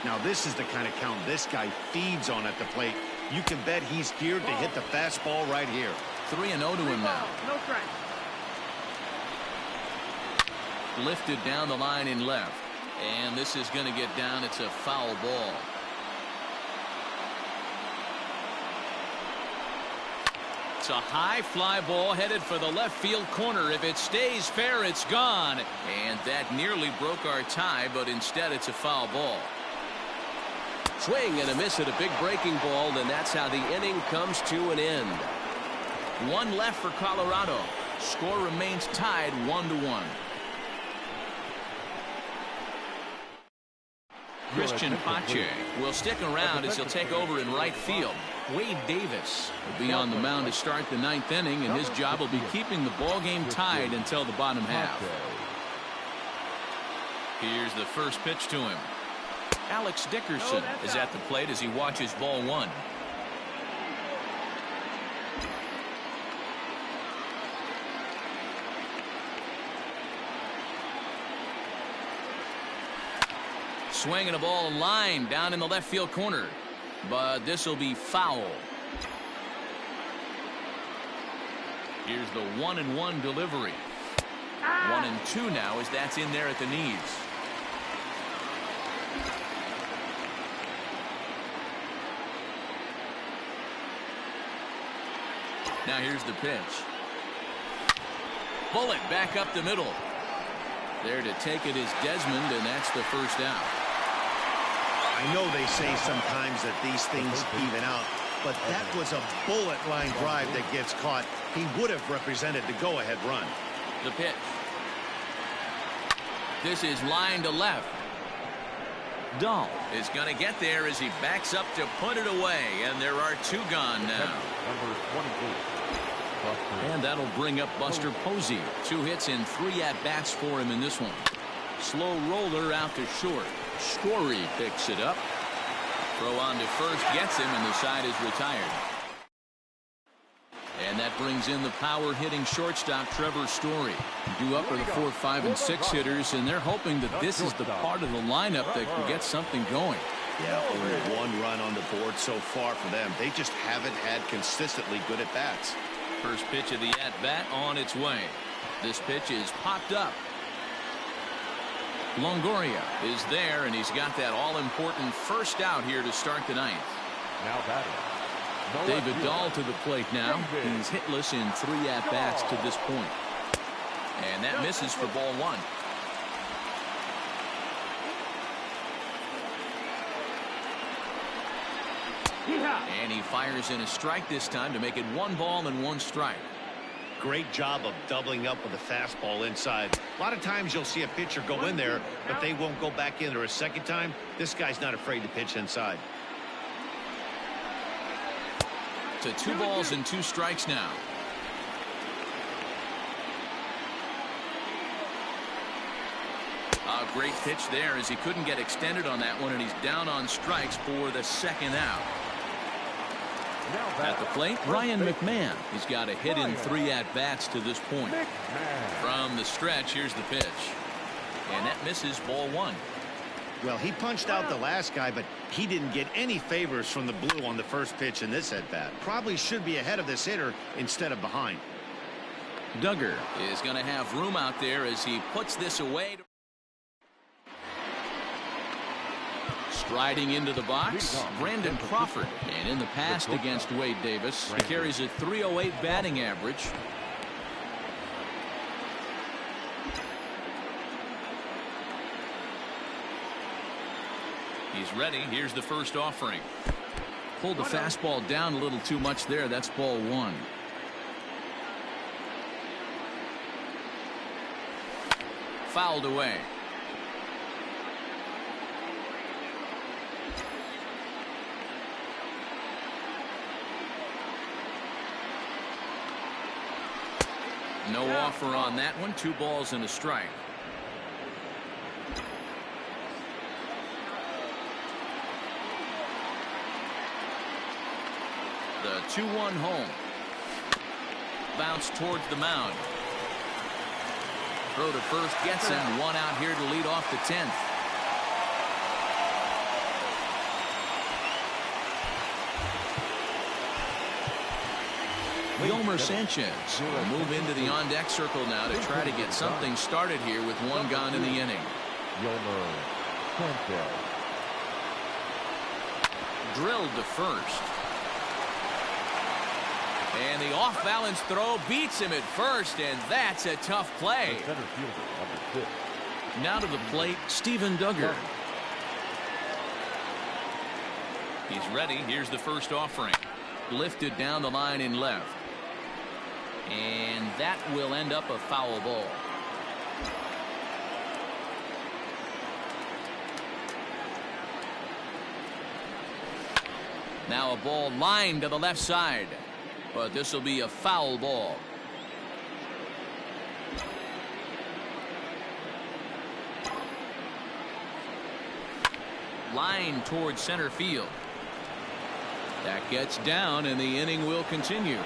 Speaker 3: Now this is the kind of count this guy feeds on at the plate. You can bet he's geared to hit the fastball right here.
Speaker 2: 3-0 to him now.
Speaker 5: No strike.
Speaker 2: Lifted down the line in left. And this is going to get down. It's a foul ball. It's a high fly ball headed for the left field corner. If it stays fair, it's gone. And that nearly broke our tie, but instead it's a foul ball. Swing and a miss at a big breaking ball, and that's how the inning comes to an end. 1 left for Colorado. Score remains tied 1-1.
Speaker 6: Christian Pache will stick around as he'll take over in right field. Wade Davis will be on the mound to start the 9th inning, and his job will be keeping the ball game tied until the bottom half. Here's the first pitch to him. Alex Dickerson is at the plate as he watches ball 1. Swinging a ball line down in the left field corner, but this will be foul. Here's the 1-1 delivery. 1-2 now as that's in there at the knees. Now here's the pitch. Bullet back up the middle. There to take it is Desmond, and that's the first out.
Speaker 3: I know they say sometimes that these things even out, but that was a bullet line drive that gets caught. He would have represented the go-ahead run.
Speaker 6: The pitch. This is line to left. Dahl is going to get there as he backs up to put it away, and there are 2 gone now.
Speaker 7: Number 28.
Speaker 6: And that'll bring up Buster Posey. 2 hits and 3 at-bats for him in this one. Slow roller out to short. Story picks it up. Throw on to first gets him, and the side is retired. And that brings in the power-hitting shortstop Trevor Story. Due up are the 4, 5, and 6 hitters, and they're hoping that this is the part of the lineup that can get something going.
Speaker 3: Yeah, only 1 run on the board so far for them. They just haven't had consistently good at-bats.
Speaker 6: First pitch of the at-bat on its way. This pitch is popped up. Longoria is there, and he's got that all-important first out here to start the 9th.
Speaker 7: Now batting.
Speaker 6: David Dahl to the plate now. He's hitless in 3 at-bats to this point. And that misses for ball 1. And he fires in a strike this time to make it 1 ball and 1 strike.
Speaker 3: Great job of doubling up with a fastball inside. A lot of times you'll see a pitcher go in there, but they won't go back in there a second time. This guy's not afraid to pitch inside.
Speaker 6: To 2 balls and 2 strikes now. A great pitch there as he couldn't get extended on that one, and he's down on strikes for the 2nd out. At the plate, Ryan McMahon. He's got a hit in 3 at-bats to this point. From the stretch, here's the pitch. And that misses ball 1.
Speaker 3: Well, he punched out the last guy, but he didn't get any favors from the blue on the first pitch in this at-bat. Probably should be ahead of this hitter instead of behind.
Speaker 6: Duggar is going to have room out there as he puts this away. Striding into the box, Brandon Crawford. And in the past against Wade Davis, he carries a .308 batting average. He's ready. Here's the first offering. Pulled the fastball down a little too much there. That's ball 1. Fouled away. No offer on that one. 2 balls and a strike. The 2-1 home. Bounce towards the mound. Throw to first gets him. 1 out here to lead off the 10th. Yomer Sanchez will move into the on-deck circle now to try to get something started here with 1 gone in the inning.
Speaker 7: Yomer Sanchez.
Speaker 6: Drilled to first. And the off-balance throw beats him at first, and that's a tough play.
Speaker 7: The center fielder, number 6.
Speaker 6: Now to the plate, Steven Duggar. He's ready. Here's the first offering. Lifted down the line in left. And that will end up a foul ball.
Speaker 2: Now a ball lined to the left side, but this will be a foul ball. Line towards center field. That gets down, and the inning will continue.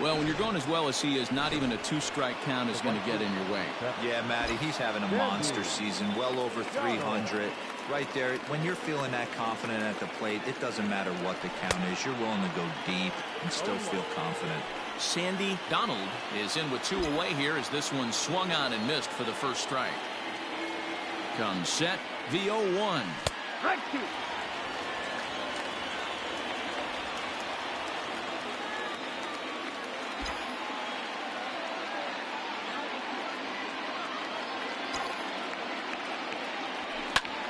Speaker 2: Well, when you're going as well as he is, not even a 2-strike count is going to get in your way.
Speaker 4: Yeah, Matty, he's having a monster season, well over 300. Right there, when you're feeling that confident at the plate, it doesn't matter what the count is. You're willing to go deep and still feel confident.
Speaker 2: Sandy Donald is in with 2 away here as this one swung on and missed for the first strike. Comes set, the 0-1.
Speaker 5: Strike 2.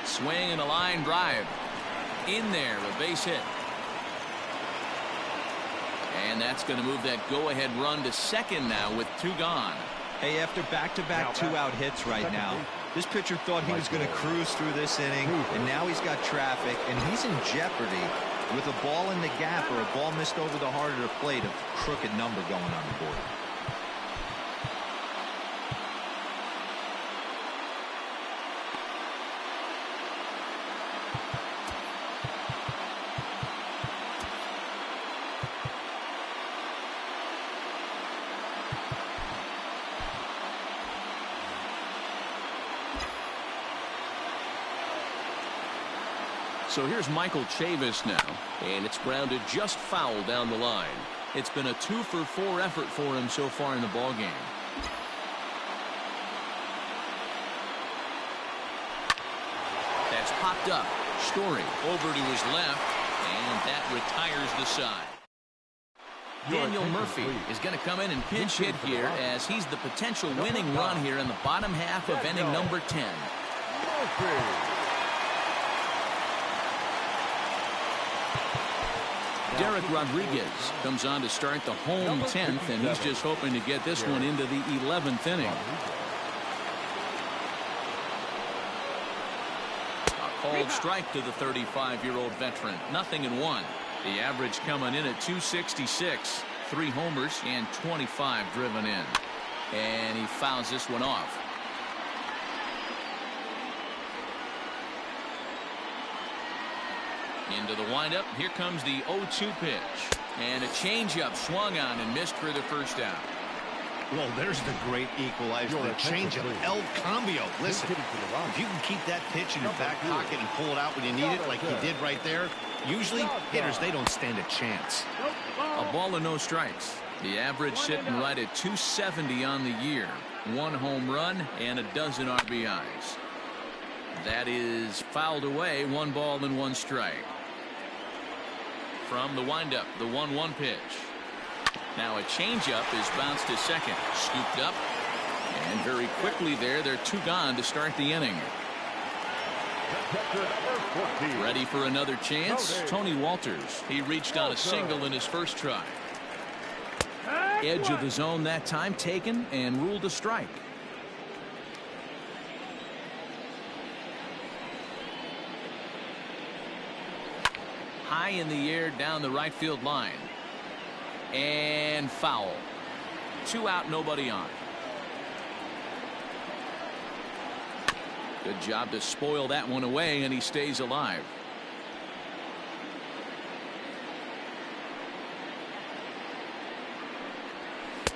Speaker 2: Swing and a line drive. In there, a base hit. And that's going to move that go-ahead run to second now with 2 gone.
Speaker 4: Hey, after back-to-back 2-out hits right now, this pitcher thought he was going to cruise through this inning, and now he's got traffic, and he's in jeopardy with a ball in the gap or a ball missed over the heart of the plate, a crooked number going on the board.
Speaker 6: So here's Michael Chavis now, and it's grounded just foul down the line. It's been a 2-for-4 effort for him so far in the ballgame. That's popped up. Story over to his left, and that retires the side. Daniel Murphy is going to come in and pinch hit here as he's the potential winning run here in the bottom half of inning number 10. Derek Rodriguez comes on to start the home 10th, and he's just hoping to get this one into the 11th inning. A called strike to the 35-year-old veteran. 0-1. The average coming in at 266. 3 homers and 25 driven in. And he fouls this one off. Into the windup. Here comes the 0-2 pitch. And a changeup swung on and missed for the first out.
Speaker 3: Well, there's the great equalizer. The changeup, El Cambio. Listen, if you can keep that pitch in your back pocket and pull it out when you need it like you did right there, usually hitters, they don't stand a chance.
Speaker 2: A ball and no strikes. The average sitting right at 270 on the year. 1 home run and a dozen RBIs. That is fouled away. 1 ball and 1 strike. From the windup, the 1-1 pitch. Now a changeup is bounced to second. Scooped up. And very quickly there, they're 2 gone to start the inning. Ready for another chance? Tony Walters. He reached on a single in his first try. Edge of the zone that time taken and ruled a strike. High in the air down the right field line. And foul. 2 out, nobody on. Good job to spoil that one away, and he stays alive.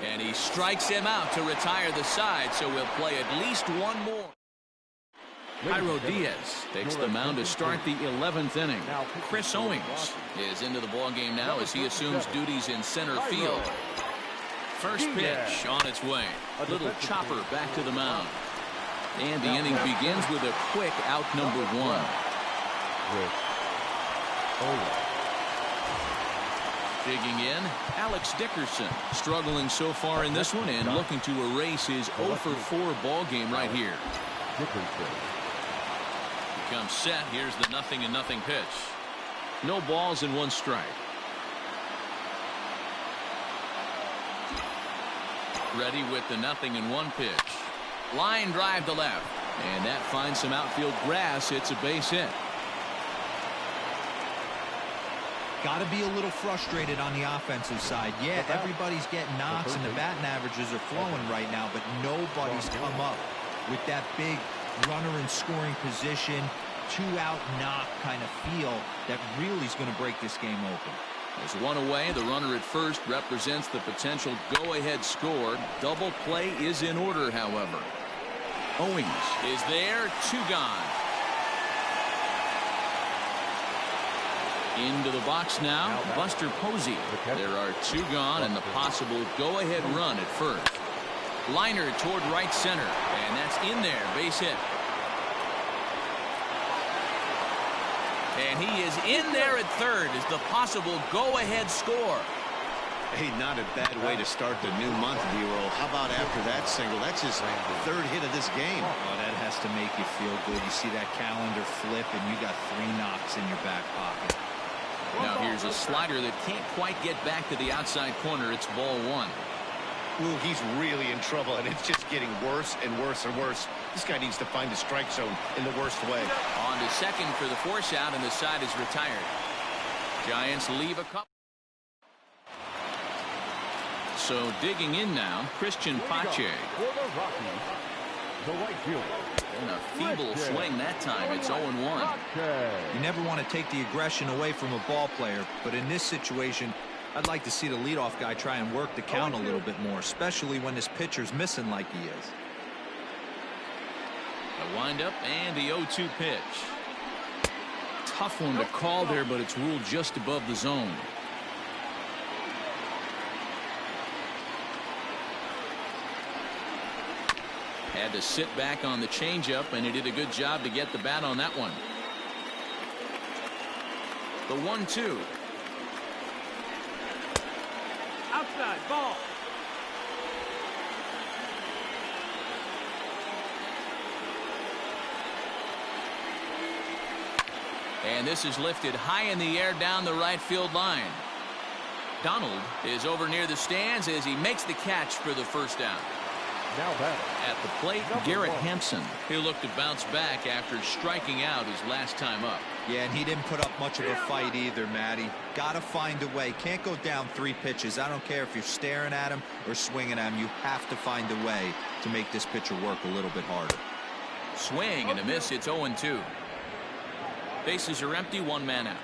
Speaker 2: And he strikes him out to retire the side, so we'll play at least 1 more. Jairo Diaz takes the mound to start the 11th inning. Chris Owings is into the ballgame now as he assumes duties in center field. First pitch on its way. A little chopper back to the mound. And the inning begins with a quick out number 1. Digging in, Alex Dickerson struggling so far in this one and looking to erase his 0-for-4 ball game right here. Comes set. Here's the 0-0 pitch. No balls and 1 strike. Ready with the 0-1 pitch. Line drive to left, and that finds some outfield grass. It's a base hit.
Speaker 4: Got to be a little frustrated on the offensive side. Yeah, everybody's getting knocks and the batting averages are flowing right now, but nobody's come up with that big runner in scoring position, 2-out knock kind of feel that really is going to break this game open.
Speaker 6: There's one away. The runner at first represents the potential go-ahead score. Double play is in order, however. Owings is there, 2 gone. Into the box now, Buster Posey. There are 2 gone and the possible go-ahead run at first. Liner toward right center, and that's in there, base hit. And he is in there at third as the possible go-ahead score.
Speaker 3: Hey, not a bad way to start the new month, D-Roll. How about after that single? That's his 3rd hit of this game.
Speaker 4: Oh, that has to make you feel good. You see that calendar flip, and you got 3 knocks in your back pocket.
Speaker 6: Now here's a slider that can't quite get back to the outside corner. It's ball 1.
Speaker 3: Ooh, he's really in trouble, and it's just getting worse and worse and worse. This guy needs to find the strike zone in the worst way.
Speaker 6: On to second for the force out, and the side is retired. Giants leave a couple. So digging in now, Christian Pache.
Speaker 7: For the Rockies, the right fielder.
Speaker 6: And a feeble swing that time. It's 0-1.
Speaker 4: You never want to take the aggression away from a ball player, but in this situation, I'd like to see the leadoff guy try and work the count a little bit more, especially when this pitcher's missing like he is.
Speaker 6: The windup and the 0-2 pitch. Tough one to call there, but it's ruled just above the zone. Had to sit back on the changeup, and he did a good job to get the bat on that one. The 1-2.
Speaker 5: Outside, ball.
Speaker 6: And this is lifted high in the air down the right field line. Donald is over near the stands as he makes the catch for the first down.
Speaker 7: Now batting.
Speaker 6: At the plate, Garrett Hampson. He'll look to bounce back after striking out his last time up.
Speaker 4: Yeah, and he didn't put up much of a fight either, Matty. Got to find a way. Can't go down 3 pitches. I don't care if you're staring at him or swinging at him. You have to find a way to make this pitcher work a little bit harder.
Speaker 6: Swing and a miss. It's 0-2. Bases are empty. 1 man out.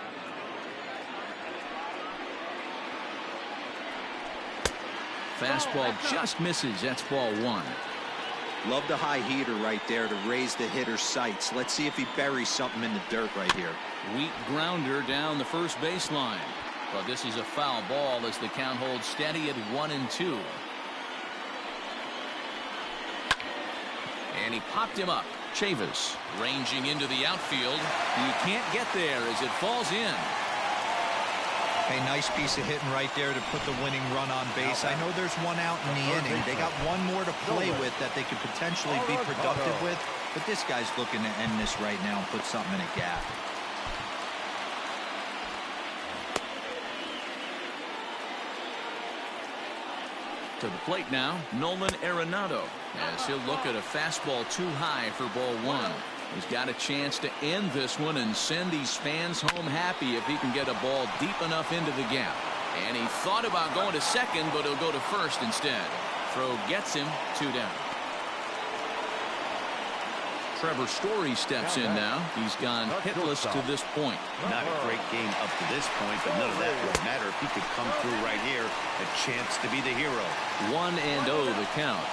Speaker 6: Fastball just misses. That's ball 1.
Speaker 4: Love the high heater right there to raise the hitter's sights. Let's see if he buries something in the dirt right here.
Speaker 6: Weak grounder down the first baseline. But this is a foul ball as the count holds steady at 1-2. And he popped him up. Chavis ranging into the outfield. He can't get there as it falls in.
Speaker 4: A nice piece of hitting right there to put the winning run on base. I know there's 1 out in the inning. They got 1 more to play with that they could potentially be productive with. But this guy's looking to end this right now and put something in a gap.
Speaker 6: To the plate now, Nolan Arenado, as he'll look at a fastball too high for ball 1. He's got a chance to end this one and send these fans home happy if he can get a ball deep enough into the gap. And he thought about going to second, but he'll go to first instead. Throw gets him, 2 down. Trevor Story steps in now. He's gone hitless to this point.
Speaker 3: Not a great game up to this point, but none of that would matter if he could come through right here. A chance to be the hero.
Speaker 6: 1-0 the count.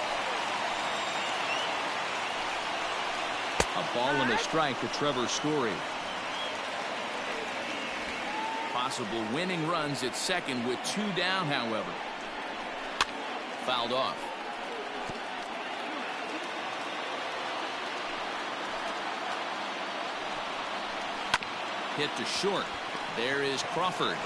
Speaker 6: A ball and a strike to Trevor Story. Possible winning runs at second with 2 down, however. Fouled off. Hit to short. There is Crawford.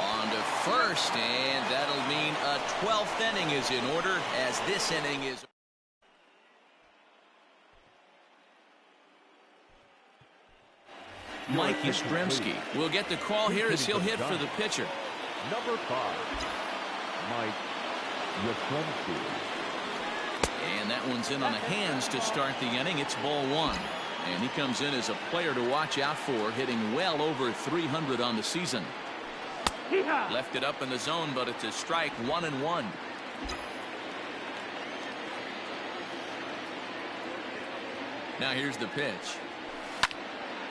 Speaker 6: On to first, and that'll mean a 12th inning is in order as this inning is. Mike Yastrzemski will get the call here as he'll hit for the pitcher.
Speaker 7: Number 5, Mike Yastrzemski.
Speaker 6: And that one's in on the hands to start the inning. It's ball 1. And he comes in as a player to watch out for, hitting well over 300 on the season. Left it up in the zone, but it's a strike, 1-1. Now here's the pitch.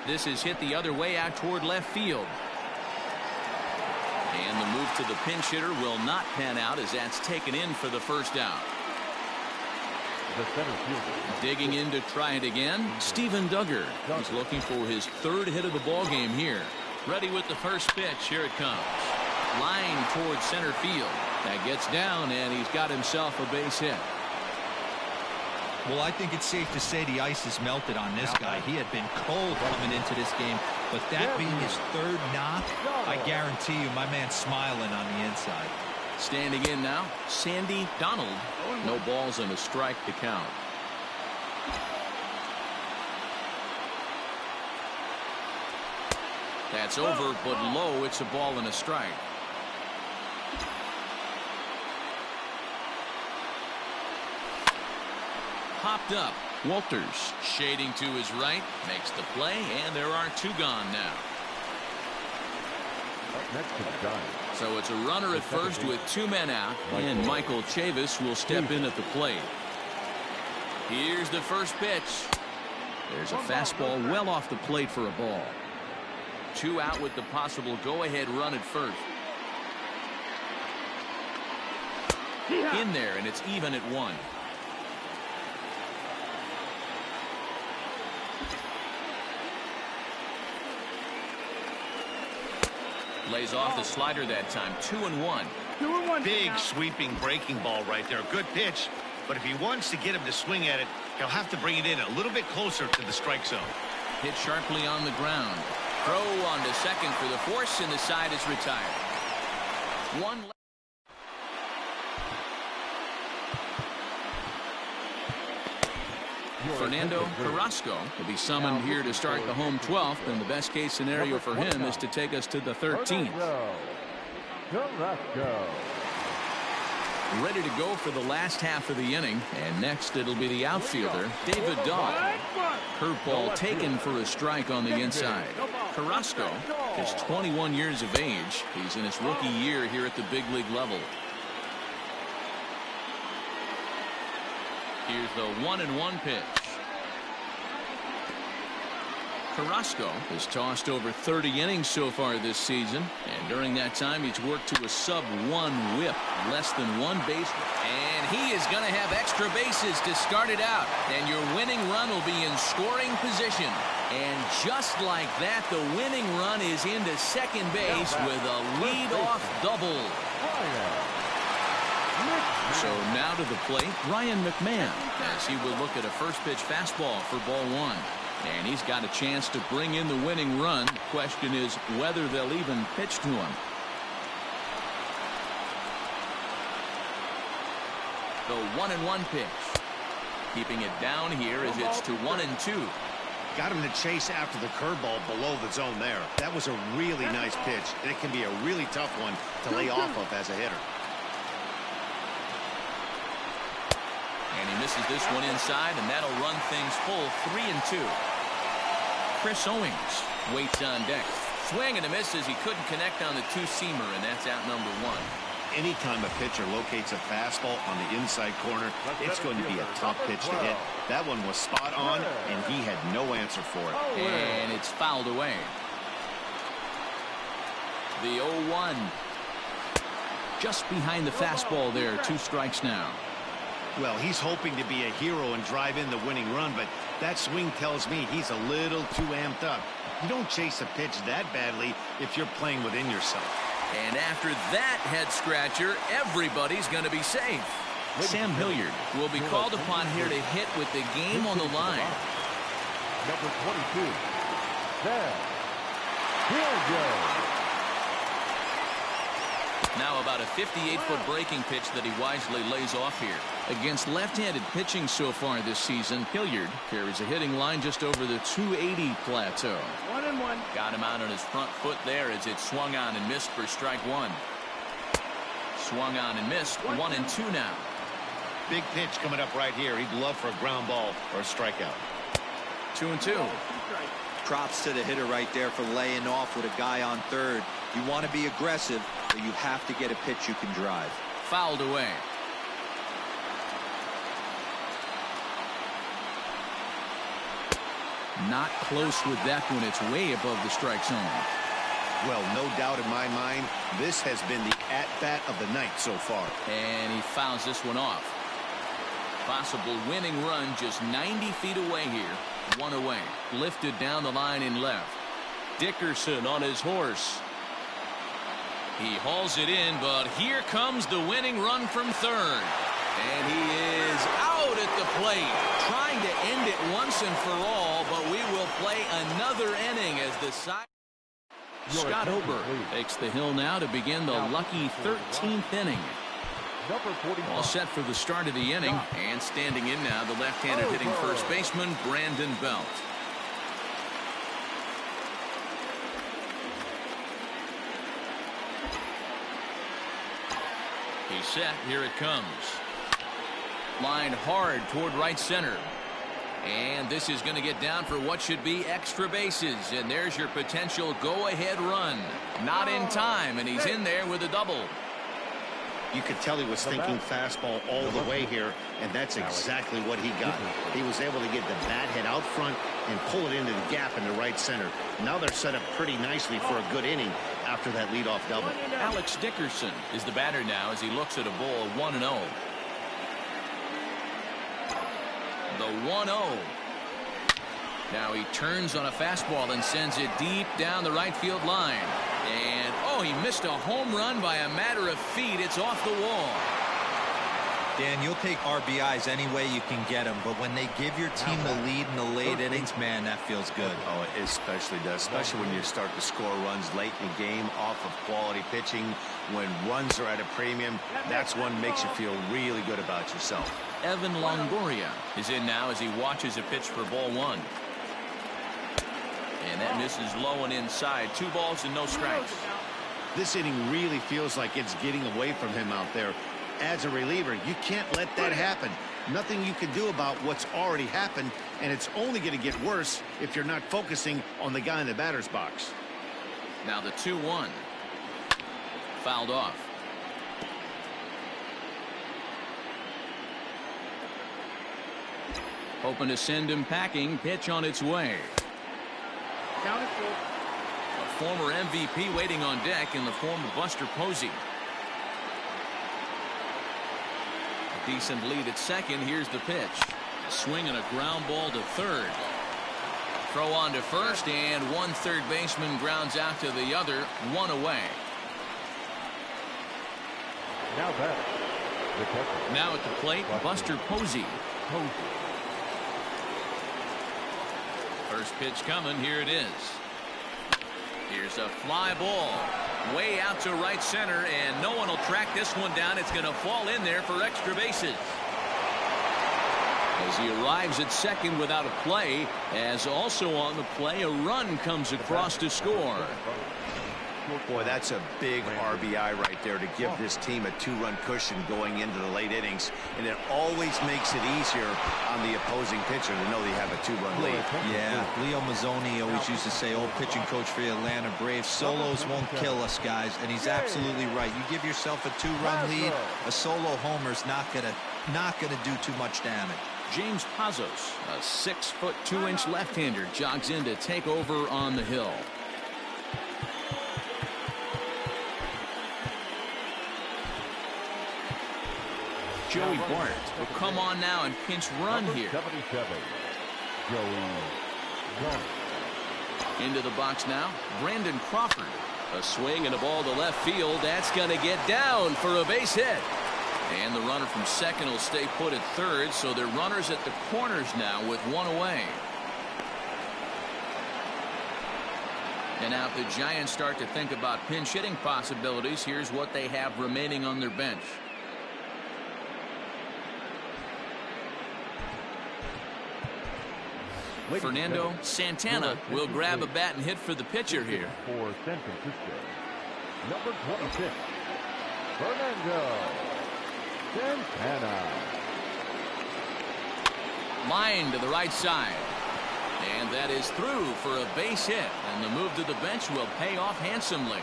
Speaker 6: This is hit the other way out toward left field. And the move to the pinch hitter will not pan out as that's taken in for the first out.
Speaker 7: The center fielder.
Speaker 6: Digging in to try it again, Steven Duggar. He's looking for his third hit of the ball game here. Ready with the first pitch. Here it comes. Line towards center field. That gets down, and he's got himself a base hit.
Speaker 4: Well, I think it's safe to say the ice is melted on this guy. He had been cold coming into this game, but that being his third knock, I guarantee you my man's smiling on the inside.
Speaker 6: Standing in now, Sandy Donald. No balls and a strike to count. That's over, but low. It's a ball and a strike. Popped up. Walters shading to his right, makes the play, and there are two gone now.
Speaker 7: Up next to the Giants.
Speaker 6: So it's a runner at first with two men out, and Michael Chavis will step in at the plate. Here's the first pitch. There's a fastball well off the plate for a ball. Two out with the possible go-ahead run at first. In there, and it's even at 1. Lays off the slider that time. 2-1.
Speaker 3: Big sweeping breaking ball right there. Good pitch. But if he wants to get him to swing at it, he'll have to bring it in a little bit closer to the strike zone.
Speaker 6: Hit sharply on the ground. Throw on to second for the force, and the side is retired. One. Fernando Carrasco will be summoned here to start the home 12th, and the best case scenario for him is to take us to the 13th.
Speaker 7: Carrasco.
Speaker 6: Ready to go for the last half of the inning, and next it'll be the outfielder, David Dahl. Curveball taken for a strike on the inside. Carrasco is 21 years of age. He's in his rookie year here at the big league level. Here's the 1-1 pitch. Carrasco has tossed over 30 innings so far this season, and during that time he's worked to a sub-1 whip, less than one base, and he is going to have extra bases to start it out, and your winning run will be in scoring position. And just like that, the winning run is into second base with a lead-off double. So now to the plate, Ryan McMahon, as he will look at a first pitch fastball for ball 1. And he's got a chance to bring in the winning run. The question is whether they'll even pitch to him. The 1-1 pitch. Keeping it down here as it's to 1-2.
Speaker 3: Got him to chase after the curveball below the zone there. That was a really nice pitch, and it can be a really tough one to lay off of as a hitter.
Speaker 6: And he misses this one inside, and that'll run things full 3-2. Chris Owings waits on deck. Swing and a miss as he couldn't connect on the two-seamer, and that's out number 1.
Speaker 3: Anytime a pitcher locates a fastball on the inside corner, it's going to be a tough pitch to hit. That one was spot on, and he had no answer for it.
Speaker 6: And it's fouled away. The 0-1. Just behind the fastball there. 2 strikes now.
Speaker 3: Well, he's hoping to be a hero and drive in the winning run, but that swing tells me he's a little too amped up. You don't chase a pitch that badly if you're playing within yourself.
Speaker 6: And after that head-scratcher, everybody's going to be safe. Sam Hilliard will be called upon here to hit with the game on the line.
Speaker 7: Number 22, Sam Hilliard.
Speaker 6: Now about a 58-foot breaking pitch that he wisely lays off here. Against left-handed pitching so far this season, Hilliard carries a hitting line just over the 280 plateau.
Speaker 5: 1-1.
Speaker 6: Got him out on his front foot there as it swung on and missed for strike 1. Swung on and missed. 1-2 now.
Speaker 3: Big pitch coming up right here. He'd love for a ground ball or a strikeout.
Speaker 6: 2-2.
Speaker 4: Props to the hitter right there for laying off with a guy on third. You want to be aggressive, but you have to get a pitch you can drive.
Speaker 6: Fouled away. Not close with that one. It's way above the strike zone.
Speaker 3: Well, no doubt in my mind, this has been the at-bat of the night so far.
Speaker 6: And he fouls this one off. Possible winning run just 90 feet away here. One away. Lifted down the line in left. Dickerson on his horse. He hauls it in, but here comes the winning run from third. And he is out at the plate, trying to end it once and for all, but we will play another inning as the side. Scott Ober takes the hill now to begin the lucky 13th inning. All set for the start of the inning, and standing in now, the left-handed hitting first baseman, Brandon Belt. He's set. Here it comes. Line hard toward right center. And this is going to get down for what should be extra bases. And there's your potential go-ahead run. Not in time, and he's in there with a double.
Speaker 3: You could tell he was thinking fastball all the way here, and that's exactly what he got. He was able to get the bat head out front and pull it into the gap in the right center. Now they're set up pretty nicely for a good inning after that leadoff double.
Speaker 6: Alex Dickerson is the batter now as he looks at a ball 1-0. The 1-0. Now he turns on a fastball and sends it deep down the right field line. And, oh, he missed a home run by a matter of feet. It's off the wall.
Speaker 4: Dan, you'll take RBIs any way you can get them, but when they give your team the lead in the late innings, man, that feels good.
Speaker 3: Oh, it especially does, especially when you start to score runs late in the game off of quality pitching. When runs are at a premium, that's one makes you feel really good about yourself.
Speaker 6: Evan Longoria is in now as he watches a pitch for ball one. And that misses low and inside. 2 balls and no strikes.
Speaker 3: This inning really feels like it's getting away from him out there. As a reliever, you can't let that happen. Nothing you can do about what's already happened, and it's only going to get worse if you're not focusing on the guy in the batter's box.
Speaker 6: Now the 2-1. Fouled off. Hoping to send him packing. Pitch on its way. A former MVP waiting on deck in the form of Buster Posey. A decent lead at second. Here's the pitch. A swing and a ground ball to third. Throw on to first, and one third baseman grounds out to the other. 1 away. Now at the plate, Buster Posey. First pitch coming. Here it is. Here's a fly ball way out to right center, and no one will track this one down. It's going to fall in there for extra bases. As he arrives at second without a play, as also on the play, a run comes across to score.
Speaker 3: Boy, that's a big RBI right there to give this team a 2-run cushion going into the late innings, and it always makes it easier on the opposing pitcher to know they have a 2-run lead.
Speaker 4: Yeah, Leo Mazzoni always used to say, old pitching coach for the Atlanta Braves, solos won't kill us, guys, and he's absolutely right. You give yourself a 2-run lead, a solo homer's not gonna do too much damage.
Speaker 6: James Pazos, a 6-foot 2-inch left-hander, jogs in to take over on the hill. Joey Bart will come on now and pinch run here. Into the box now, Brandon Crawford. A swing and a ball to left field. That's going to get down for a base hit. And the runner from second will stay put at third, so they're runners at the corners now with 1 away. And now if the Giants start to think about pinch hitting possibilities, here's what they have remaining on their bench. Fernando Santana will grab a bat and hit for the pitcher here.
Speaker 7: For San Francisco, number 26, Fernando Santana.
Speaker 6: Line to the right side.
Speaker 2: And that is through for a base hit. And the move to the bench will pay off handsomely.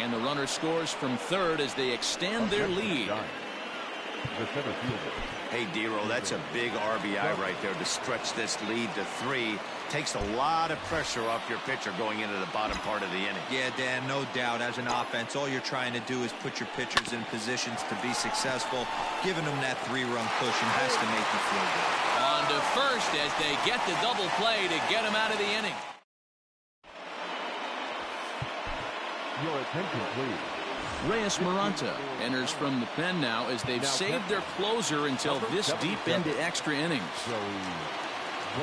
Speaker 2: And the runner scores from third as they extend their lead.
Speaker 7: The center fielder.
Speaker 3: Hey, Dero, that's a big RBI right there to stretch this lead to 3. Takes a lot of pressure off your pitcher going into the bottom part of the inning.
Speaker 4: Yeah, Dan, no doubt. As an offense, all you're trying to do is put your pitchers in positions to be successful. Giving them that 3-run cushion has to make you feel good.
Speaker 2: On to first as they get the double play to get him out of the inning.
Speaker 7: Your attention, please.
Speaker 2: Reyes Maranta enters from the pen now as they've saved their closer until this deep into extra innings.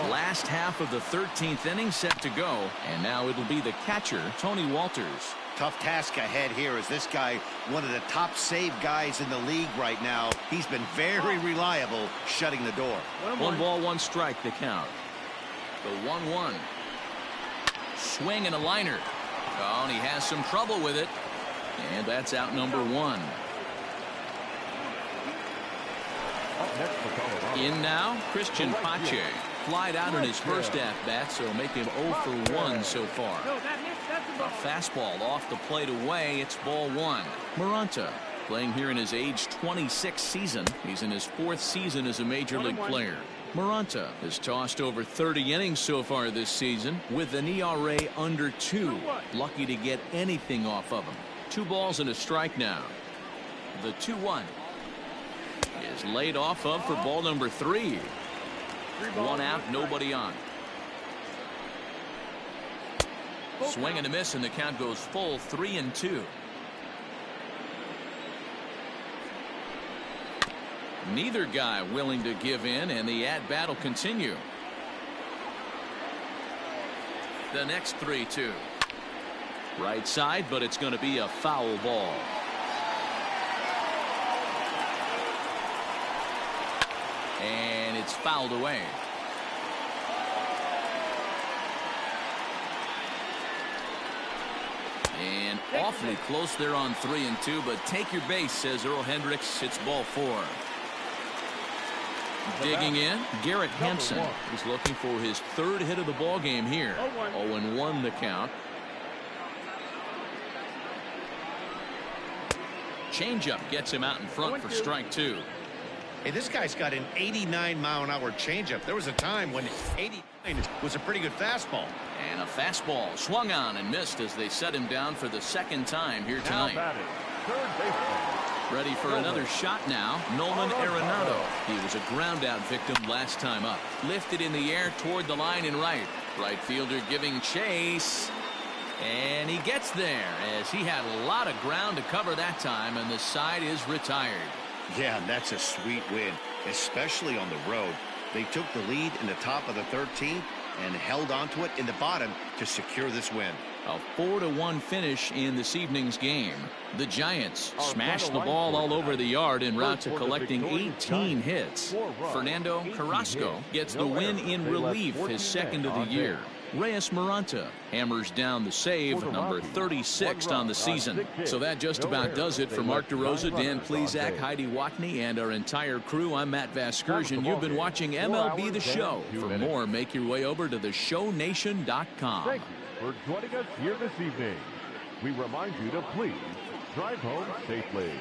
Speaker 2: Last half of the 13th inning set to go, and now it'll be the catcher, Tony Walters.
Speaker 3: Tough task ahead here as this guy, one of the top save guys in the league right now. He's been very reliable shutting the door.
Speaker 2: 1 ball, 1 strike, the count. The 1-1. Swing and a liner. Oh, and he has some trouble with it. And that's out number 1.
Speaker 7: Up next for Colorado.
Speaker 2: In now, Christian Pache. Flied out in his first at-bat, so make him 0 for 1 so far. A fastball off the plate away. It's ball 1. Maranta playing here in his age 26 season. He's in his 4th season as a major league player. Maranta has tossed over 30 innings so far this season with an ERA under 2. Lucky to get anything off of him. 2 balls and a strike now. The 2-1 is laid off of for ball number 3. 1 out, nobody on. Swing and a miss, and the count goes full 3-2. Neither guy willing to give in, and the at-bat will continue. The next 3-2. Right side, but it's going to be a foul ball. And it's fouled away. And awfully close there on 3-2, but take your base, says Earl Hendricks. It's ball 4. Digging in, Garrett Hampson is looking for his 3rd hit of the ball game here. 0-1 the count. Changeup gets him out in front for strike 2.
Speaker 3: Hey, this guy's got an 89-mile-an-hour changeup. There was a time when 89 was a pretty good fastball.
Speaker 2: And a fastball swung on and missed as they set him down for the 2nd time here tonight.
Speaker 7: Third baseman.
Speaker 2: Ready for another shot now. Nolan Arenado. He was a ground out victim last time up. Lifted in the air toward the line in right. Right fielder giving chase. And he gets there as he had a lot of ground to cover that time, and the side is retired.
Speaker 3: Yeah, that's a sweet win, especially on the road. They took the lead in the top of the 13th and held onto it in the bottom to secure this win.
Speaker 2: A 4-1 finish in this evening's game. The Giants smashed the ball all over the yard en route to collecting 18 hits. Fernando Carrasco gets the win in relief, his 2nd of the year. Reyes Maranta hammers down the save, number 36th on the season. So that just about does it for Mark DeRosa, Dan Plesac, Heidi Watney, and our entire crew. I'm Matt Vasgersian. You've been watching MLB The Show. For more, make your way over to theshownation.com.
Speaker 7: Thank you for joining us here this evening. We remind you to please drive home safely.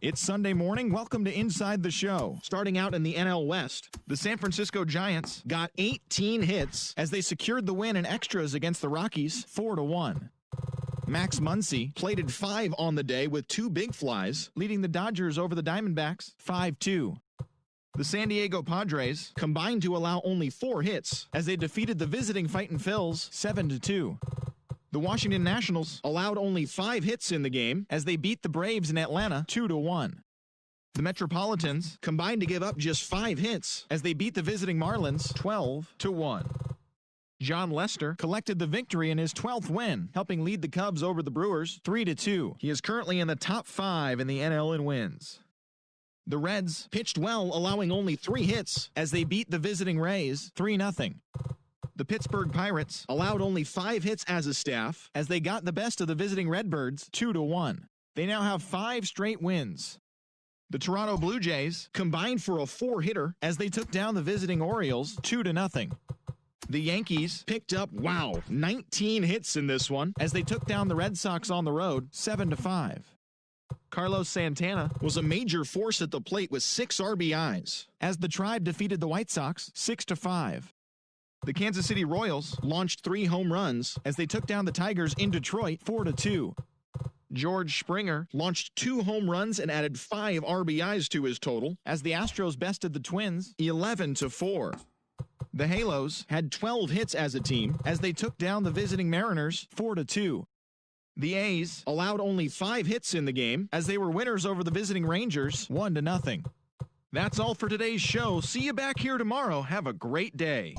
Speaker 1: It's Sunday morning. Welcome to Inside the Show. Starting out in the NL West, the San Francisco Giants got 18 hits as they secured the win in extras against the Rockies 4-1. Max Muncy plated 5 on the day with 2 big flies, leading the Dodgers over the Diamondbacks 5-2. The San Diego Padres combined to allow only 4 hits as they defeated the visiting Fightin' Phils 7-2. The Washington Nationals allowed only 5 hits in the game as they beat the Braves in Atlanta 2-1. The Metropolitans combined to give up just 5 hits as they beat the visiting Marlins 12-1. John Lester collected the victory in his 12th win, helping lead the Cubs over the Brewers 3-2. He is currently in the top 5 in the NL in wins. The Reds pitched well, allowing only 3 hits as they beat the visiting Rays 3-0. The Pittsburgh Pirates allowed only 5 hits as a staff as they got the best of the visiting Redbirds 2-1. They now have 5 straight wins. The Toronto Blue Jays combined for a 4-hitter as they took down the visiting Orioles 2-0. The Yankees picked up, 19 hits in this one as they took down the Red Sox on the road 7-5. Carlos Santana was a major force at the plate with 6 RBIs as the Tribe defeated the White Sox 6-5. The Kansas City Royals launched 3 home runs as they took down the Tigers in Detroit 4-2. George Springer launched 2 home runs and added 5 RBIs to his total as the Astros bested the Twins 11-4. The Halos had 12 hits as a team as they took down the visiting Mariners 4-2. The A's allowed only 5 hits in the game as they were winners over the visiting Rangers 1-0. That's all for today's show. See you back here tomorrow. Have a great day.